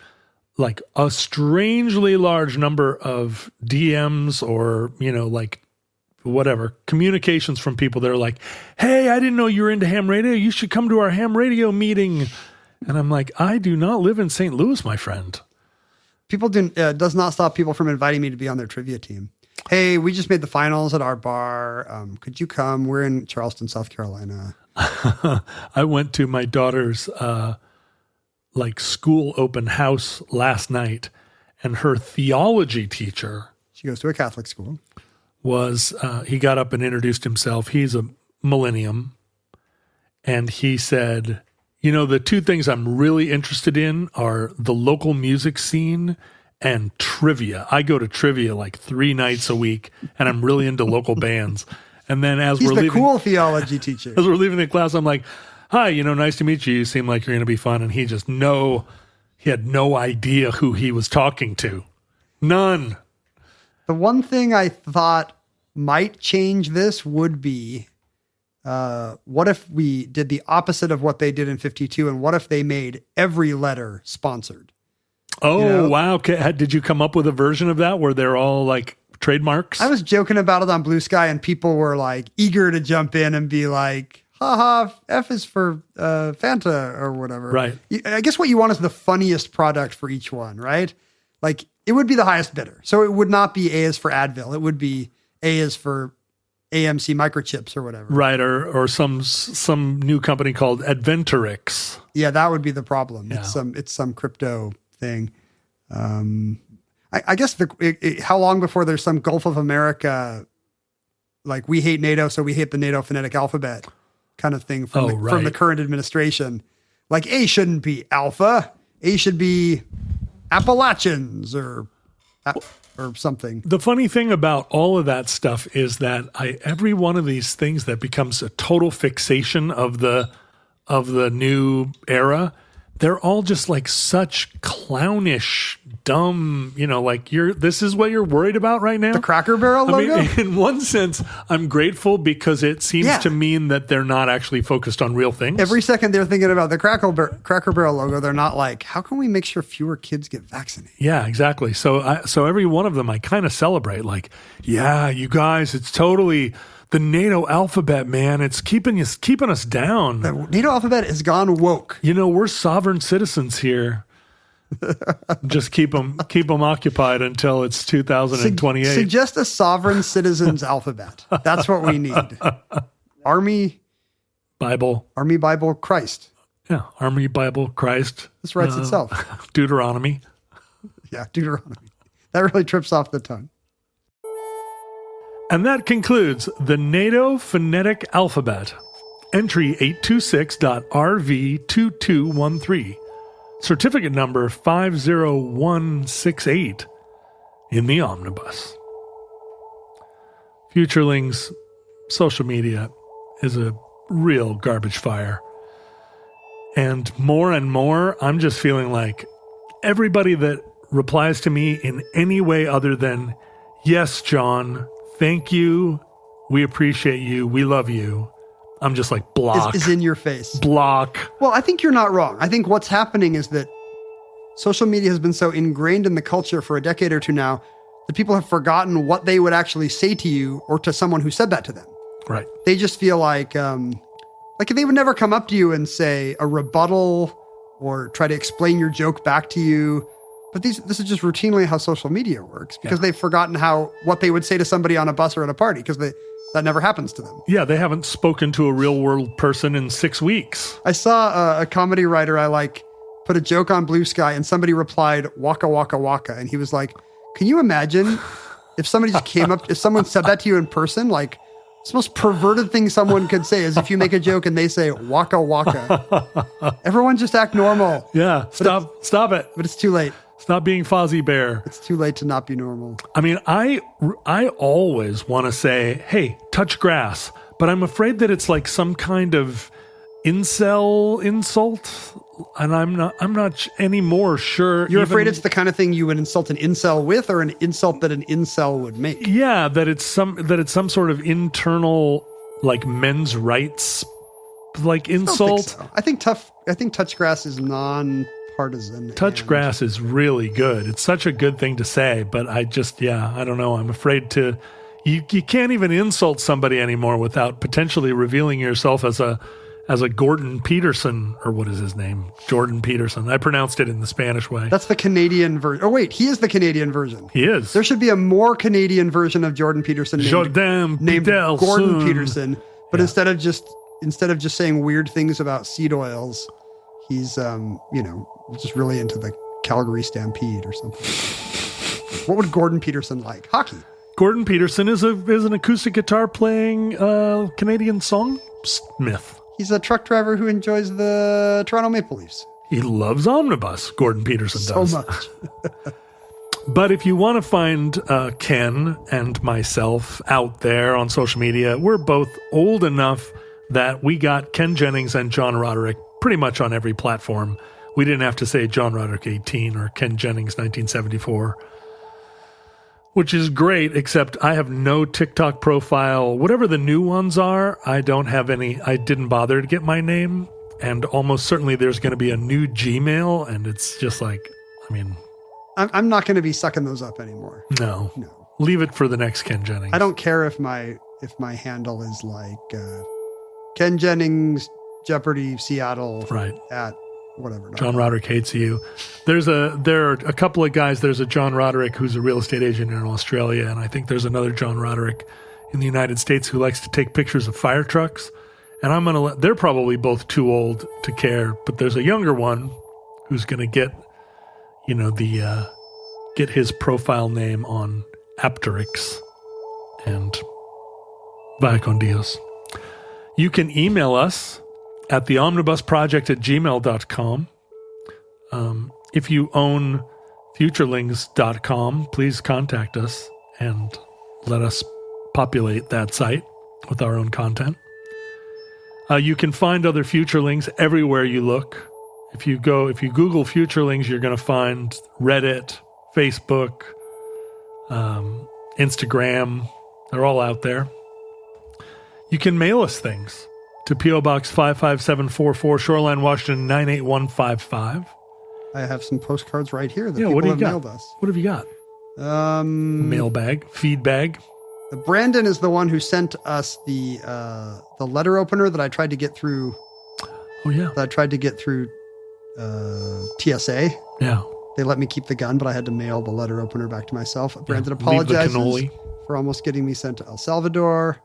Speaker 4: like a strangely large number of DMs or, like whatever, communications from people that are like, hey, I didn't know you were into ham radio. You should come to our ham radio meeting. And I'm like, I do not live in St. Louis, my friend.
Speaker 5: People does not stop people from inviting me to be on their trivia team. Hey, we just made the finals at our bar. Could you come? We're in Charleston, South Carolina.
Speaker 4: I went to my daughter's school open house last night, and her theology teacher,
Speaker 5: she goes to a Catholic school,
Speaker 4: he got up and introduced himself. He's a millennium, and he said, the two things I'm really interested in are the local music scene and trivia. I go to trivia like 3 nights a week, and I'm really into local bands. And then
Speaker 5: he's the cool theology teacher.
Speaker 4: As we're leaving the class, I'm like, hi, nice to meet you. You seem like you're going to be fun. And he had no idea who he was talking to. None.
Speaker 5: The one thing I thought might change this would be, what if we did the opposite of what they did in 52? And what if they made every letter sponsored?
Speaker 4: Oh, wow. Did you come up with a version of that where they're all like trademarks?
Speaker 5: I was joking about it on Blue Sky and people were like eager to jump in and be like, haha, F is for Fanta or whatever.
Speaker 4: Right.
Speaker 5: I guess what you want is the funniest product for each one, right? Like it would be the highest bidder. So it would not be A is for Advil. It would be A is for AMC microchips or whatever.
Speaker 4: Right. Or some new company called Adventurix.
Speaker 5: Yeah, that would be the problem.
Speaker 4: Yeah.
Speaker 5: It's some crypto thing. I guess how long before there's some Gulf of America, like we hate NATO, so we hate the NATO phonetic alphabet kind of thing from the current administration. Like A shouldn't be Alpha. A should be Appalachians or something.
Speaker 4: The funny thing about all of that stuff is that every one of these things that becomes a total fixation of the new era, they're all just like such clownish, dumb, this is what you're worried about right now?
Speaker 5: The Cracker Barrel logo?
Speaker 4: I mean, in one sense, I'm grateful because it seems to mean that they're not actually focused on real things.
Speaker 5: Every second they're thinking about the Cracker Barrel logo, they're not like, how can we make sure fewer kids get vaccinated?
Speaker 4: Yeah, exactly. So every one of them I kind of celebrate, like, yeah, you guys, it's totally the NATO alphabet, man. It's keeping us down.
Speaker 5: The NATO alphabet has gone woke.
Speaker 4: We're sovereign citizens here. Just keep them occupied until it's 2028.
Speaker 5: Suggest a sovereign citizens alphabet. That's what we need. Army
Speaker 4: Bible.
Speaker 5: Army Bible Christ.
Speaker 4: Yeah, Army Bible Christ.
Speaker 5: This writes itself.
Speaker 4: Deuteronomy.
Speaker 5: Yeah, Deuteronomy. That really trips off the tongue.
Speaker 4: And that concludes the NATO phonetic alphabet. Entry 826.RV2213. Certificate number 50168 in the omnibus. Futurelings, social media is a real garbage fire. And more, I'm just feeling like everybody that replies to me in any way other than, yes, John, thank you, we appreciate you, we love you, I'm just like, block.
Speaker 5: Is in your face.
Speaker 4: Block.
Speaker 5: Well, I think you're not wrong. I think what's happening is that social media has been so ingrained in the culture for a decade or two now that people have forgotten what they would actually say to you or to someone who said that to them.
Speaker 4: Right.
Speaker 5: They just feel like they would never come up to you and say a rebuttal or try to explain your joke back to you. But this is just routinely how social media works because they've forgotten what they would say to somebody on a bus or at a party because that never happens to them.
Speaker 4: Yeah, they haven't spoken to a real world person in 6 weeks.
Speaker 5: I saw a comedy writer I like put a joke on Blue Sky and somebody replied, waka, waka, waka. And he was like, can you imagine if somebody just came up, if someone said that to you in person, like it's the most perverted thing someone could say is if you make a joke and they say waka, waka. Everyone just act normal.
Speaker 4: Yeah, stop it.
Speaker 5: But it's too late.
Speaker 4: Stop being Fozzie Bear.
Speaker 5: It's too late to not be normal.
Speaker 4: I mean, I always want to say, hey, touch grass, but I'm afraid that it's like some kind of incel insult, and I'm not anymore sure.
Speaker 5: You're afraid it's the kind of thing you would insult an incel with, or an insult that an incel would make?
Speaker 4: Yeah, that it's some sort of internal like men's rights like insult.
Speaker 5: I think touch grass is non-partisan.
Speaker 4: Touch grass is really good. It's such a good thing to say, but I don't know. I'm afraid to. You can't even insult somebody anymore without potentially revealing yourself as a Gordon Peterson, or what is his name? Jordan Peterson. I pronounced it in the Spanish way.
Speaker 5: That's the Canadian version. Oh, wait, he is the Canadian version.
Speaker 4: He is.
Speaker 5: There should be a more Canadian version of Jordan Peterson named Gordon Peterson. But instead of just saying weird things about seed oils, he's just really into the Calgary Stampede or something. What would Gordon Peterson like? Hockey.
Speaker 4: Gordon Peterson is an acoustic guitar playing Canadian songsmith.
Speaker 5: He's a truck driver who enjoys the Toronto Maple Leafs.
Speaker 4: He loves Omnibus, Gordon Peterson does.
Speaker 5: So much.
Speaker 4: But if you want to find Ken and myself out there on social media, we're both old enough that we got Ken Jennings and John Roderick pretty much on every platform. We didn't have to say John Roderick 18 or Ken Jennings 1974. Which is great, except I have no TikTok profile. Whatever the new ones are, I don't have any. I didn't bother to get my name. And almost certainly there's going to be a new Gmail. And it's just like, I mean.
Speaker 5: I'm not going to be sucking those up anymore.
Speaker 4: No. Leave it for the next Ken Jennings.
Speaker 5: I don't care if my handle is like Ken Jennings, Jeopardy, Seattle.
Speaker 4: Right.
Speaker 5: At whatever.
Speaker 4: John Roderick hates you. There are a couple of guys. There's a John Roderick who's a real estate agent in Australia, and I think there's another John Roderick in the United States who likes to take pictures of fire trucks. And they're probably both too old to care, but there's a younger one who's going to get, get his profile name on Apteryx and Vaya con Dios. You can email us at theomnibusproject@gmail.com. If you own futurelings.com, please contact us and let us populate that site with our own content. You can find other Futurelings everywhere you look. If you Google Futurelings, you're going to find Reddit, Facebook, Instagram. They're all out there. You can mail us things to P.O. Box 55744, Shoreline, Washington 98155.
Speaker 5: I have some postcards right here that
Speaker 4: what
Speaker 5: people
Speaker 4: do you
Speaker 5: have
Speaker 4: got?
Speaker 5: mailed us.
Speaker 4: What have you got? Mailbag, feed bag.
Speaker 5: Brandon is the one who sent us the letter opener that I tried to get through.
Speaker 4: Oh yeah,
Speaker 5: that I tried to get through TSA.
Speaker 4: Yeah,
Speaker 5: they let me keep the gun, but I had to mail the letter opener back to myself. Brandon apologizes for almost getting me sent to El Salvador.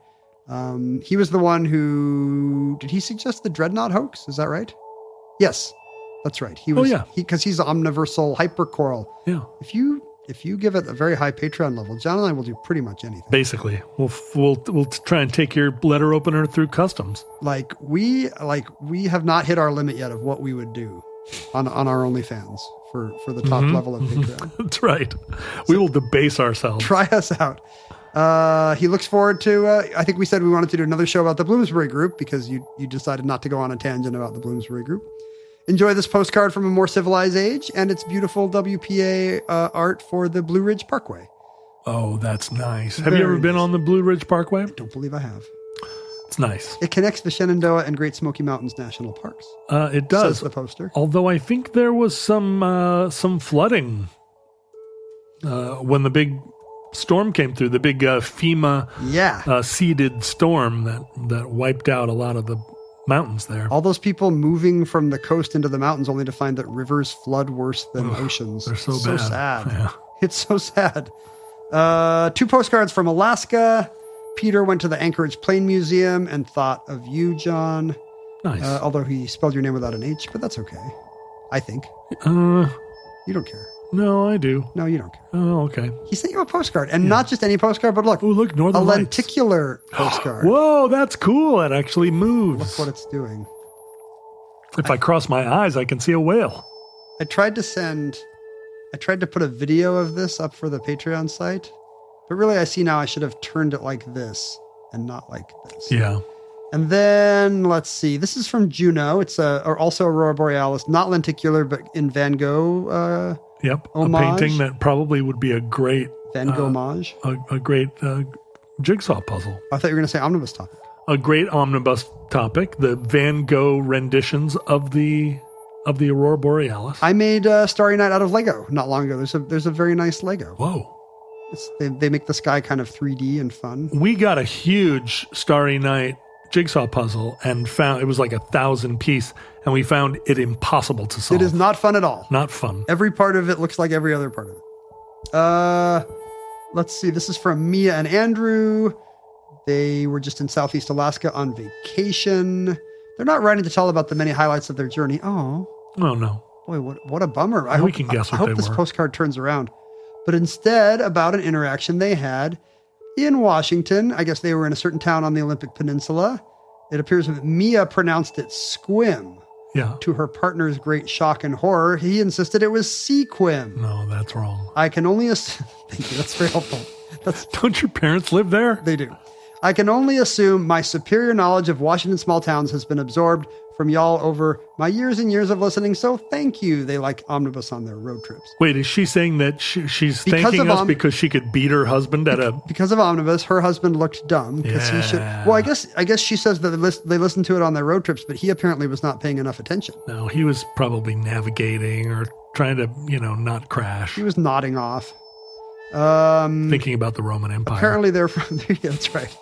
Speaker 5: He was the one who... Did he suggest the Dreadnought hoax? Is that right? Yes, that's right. He was, because he's omniversal hypercoral.
Speaker 4: Yeah.
Speaker 5: If you give it a very high Patreon level, John and I will do pretty much anything.
Speaker 4: Basically, we'll try and take your letter opener through customs.
Speaker 5: We have not hit our limit yet of what we would do on our OnlyFans for the top level of Patreon.
Speaker 4: That's right. We will debase ourselves.
Speaker 5: Try us out. He looks forward to. I think we said we wanted to do another show about the Bloomsbury Group because you decided not to go on a tangent about the Bloomsbury Group. Enjoy this postcard from a more civilized age and its beautiful WPA art for the Blue Ridge Parkway.
Speaker 4: Oh, that's nice. Have you ever been on the Blue Ridge Parkway?
Speaker 5: I don't believe I have.
Speaker 4: It's nice.
Speaker 5: It connects the Shenandoah and Great Smoky Mountains National Parks.
Speaker 4: It does.
Speaker 5: Says the poster.
Speaker 4: Although I think there was some flooding when the big storm came through, the big FEMA seeded storm that wiped out a lot of the mountains there.
Speaker 5: All those people moving from the coast into the mountains only to find that rivers flood worse than oceans.
Speaker 4: They're so
Speaker 5: bad.
Speaker 4: sad. Yeah.
Speaker 5: It's so sad. 2 postcards from Alaska. Peter went to the Anchorage Plain Museum and thought of you, John.
Speaker 4: Nice.
Speaker 5: Although he spelled your name without an H, but that's okay. I think. You don't care.
Speaker 4: No, I do.
Speaker 5: No, you don't care.
Speaker 4: Oh, okay.
Speaker 5: He sent you a postcard, and not just any postcard, but look.
Speaker 4: Oh, look, Northern
Speaker 5: a
Speaker 4: Lights.
Speaker 5: lenticular postcard.
Speaker 4: Whoa, that's cool. It actually moves.
Speaker 5: Look what it's doing.
Speaker 4: If I cross my eyes, I can see a whale.
Speaker 5: I tried to put a video of this up for the Patreon site, but really I see now I should have turned it like this and not like this.
Speaker 4: Yeah.
Speaker 5: And then, let's see. This is from Juno. It's also Aurora Borealis, not lenticular, but in Van Gogh
Speaker 4: Yep.
Speaker 5: homage.
Speaker 4: A painting that probably would be a great...
Speaker 5: Van Gogh homage.
Speaker 4: A great jigsaw puzzle.
Speaker 5: I thought you were going to say omnibus topic.
Speaker 4: A great omnibus topic. The Van Gogh renditions of the Aurora Borealis.
Speaker 5: I made Starry Night out of Lego not long ago. There's a very nice Lego.
Speaker 4: Whoa.
Speaker 5: They make the sky kind of 3D and fun.
Speaker 4: We got a huge Starry Night jigsaw puzzle and found it was like 1,000 piece, and we found it impossible to solve.
Speaker 5: It is not fun at all.
Speaker 4: Not fun.
Speaker 5: Every part of it looks like every other part of it. Let's see. This is from Mia and Andrew. They were just in Southeast Alaska on vacation. They're not writing to tell about the many highlights of their journey. Oh
Speaker 4: no.
Speaker 5: Boy, what a bummer.
Speaker 4: We can guess what
Speaker 5: I
Speaker 4: they
Speaker 5: hope this
Speaker 4: were.
Speaker 5: postcard turns around. But instead, about an interaction they had in Washington. I guess they were in a certain town on the Olympic Peninsula. It appears that Mia pronounced it squim.
Speaker 4: Yeah.
Speaker 5: To her partner's great shock and horror, he insisted it was sequim.
Speaker 4: No, that's wrong.
Speaker 5: I can only assume... Thank you, that's very helpful.
Speaker 4: Don't your parents live there?
Speaker 5: They do. I can only assume my superior knowledge of Washington small towns has been absorbed from y'all over my years and years of listening, so thank you. They like omnibus on their road trips.
Speaker 4: Wait, is she saying that she's thanking us because she could beat her husband at a...
Speaker 5: Because of omnibus, her husband looked dumb. Because he should... Well, I guess she says that they listened to it on their road trips, but he apparently was not paying enough attention.
Speaker 4: No, he was probably navigating or trying to, not crash.
Speaker 5: He was nodding off.
Speaker 4: Thinking about the Roman Empire.
Speaker 5: Apparently they're from... Yeah, that's right.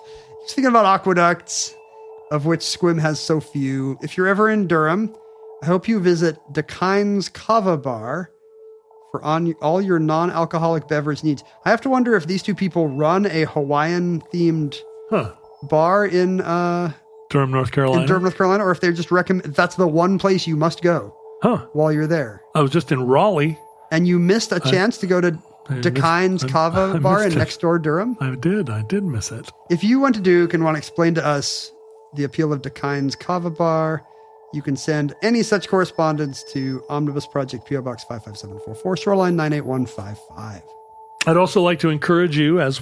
Speaker 5: He's thinking about aqueducts, of which Squim has so few. If you're ever in Durham, I hope you visit DeKine's Kava Bar for all your non-alcoholic beverage needs. I have to wonder if these two people run a Hawaiian-themed bar in
Speaker 4: Durham, North Carolina.
Speaker 5: Or if they just recommend that's the one place you must go while you're there.
Speaker 4: I was just in Raleigh.
Speaker 5: And you missed a chance to go to DeKine's Kava Bar in next door Durham?
Speaker 4: I did miss it.
Speaker 5: If you went to Duke and want to explain to us the appeal of DeKine's Kava Bar, you can send any such correspondence to Omnibus Project, P.O. Box 55744, Shoreline 98155.
Speaker 4: I'd also like to encourage you, as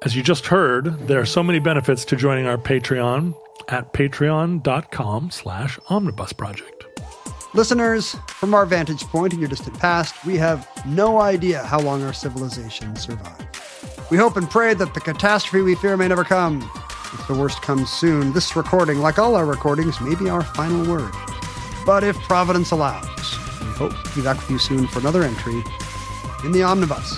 Speaker 4: you just heard, there are so many benefits to joining our Patreon at patreon.com/omnibusproject.
Speaker 5: Listeners, from our vantage point in your distant past, we have no idea how long our civilization survived. We hope and pray that the catastrophe we fear may never come. If the worst comes soon, this recording, like all our recordings, may be our final word. But if Providence allows, we hope to be back with you soon for another entry in the Omnibus.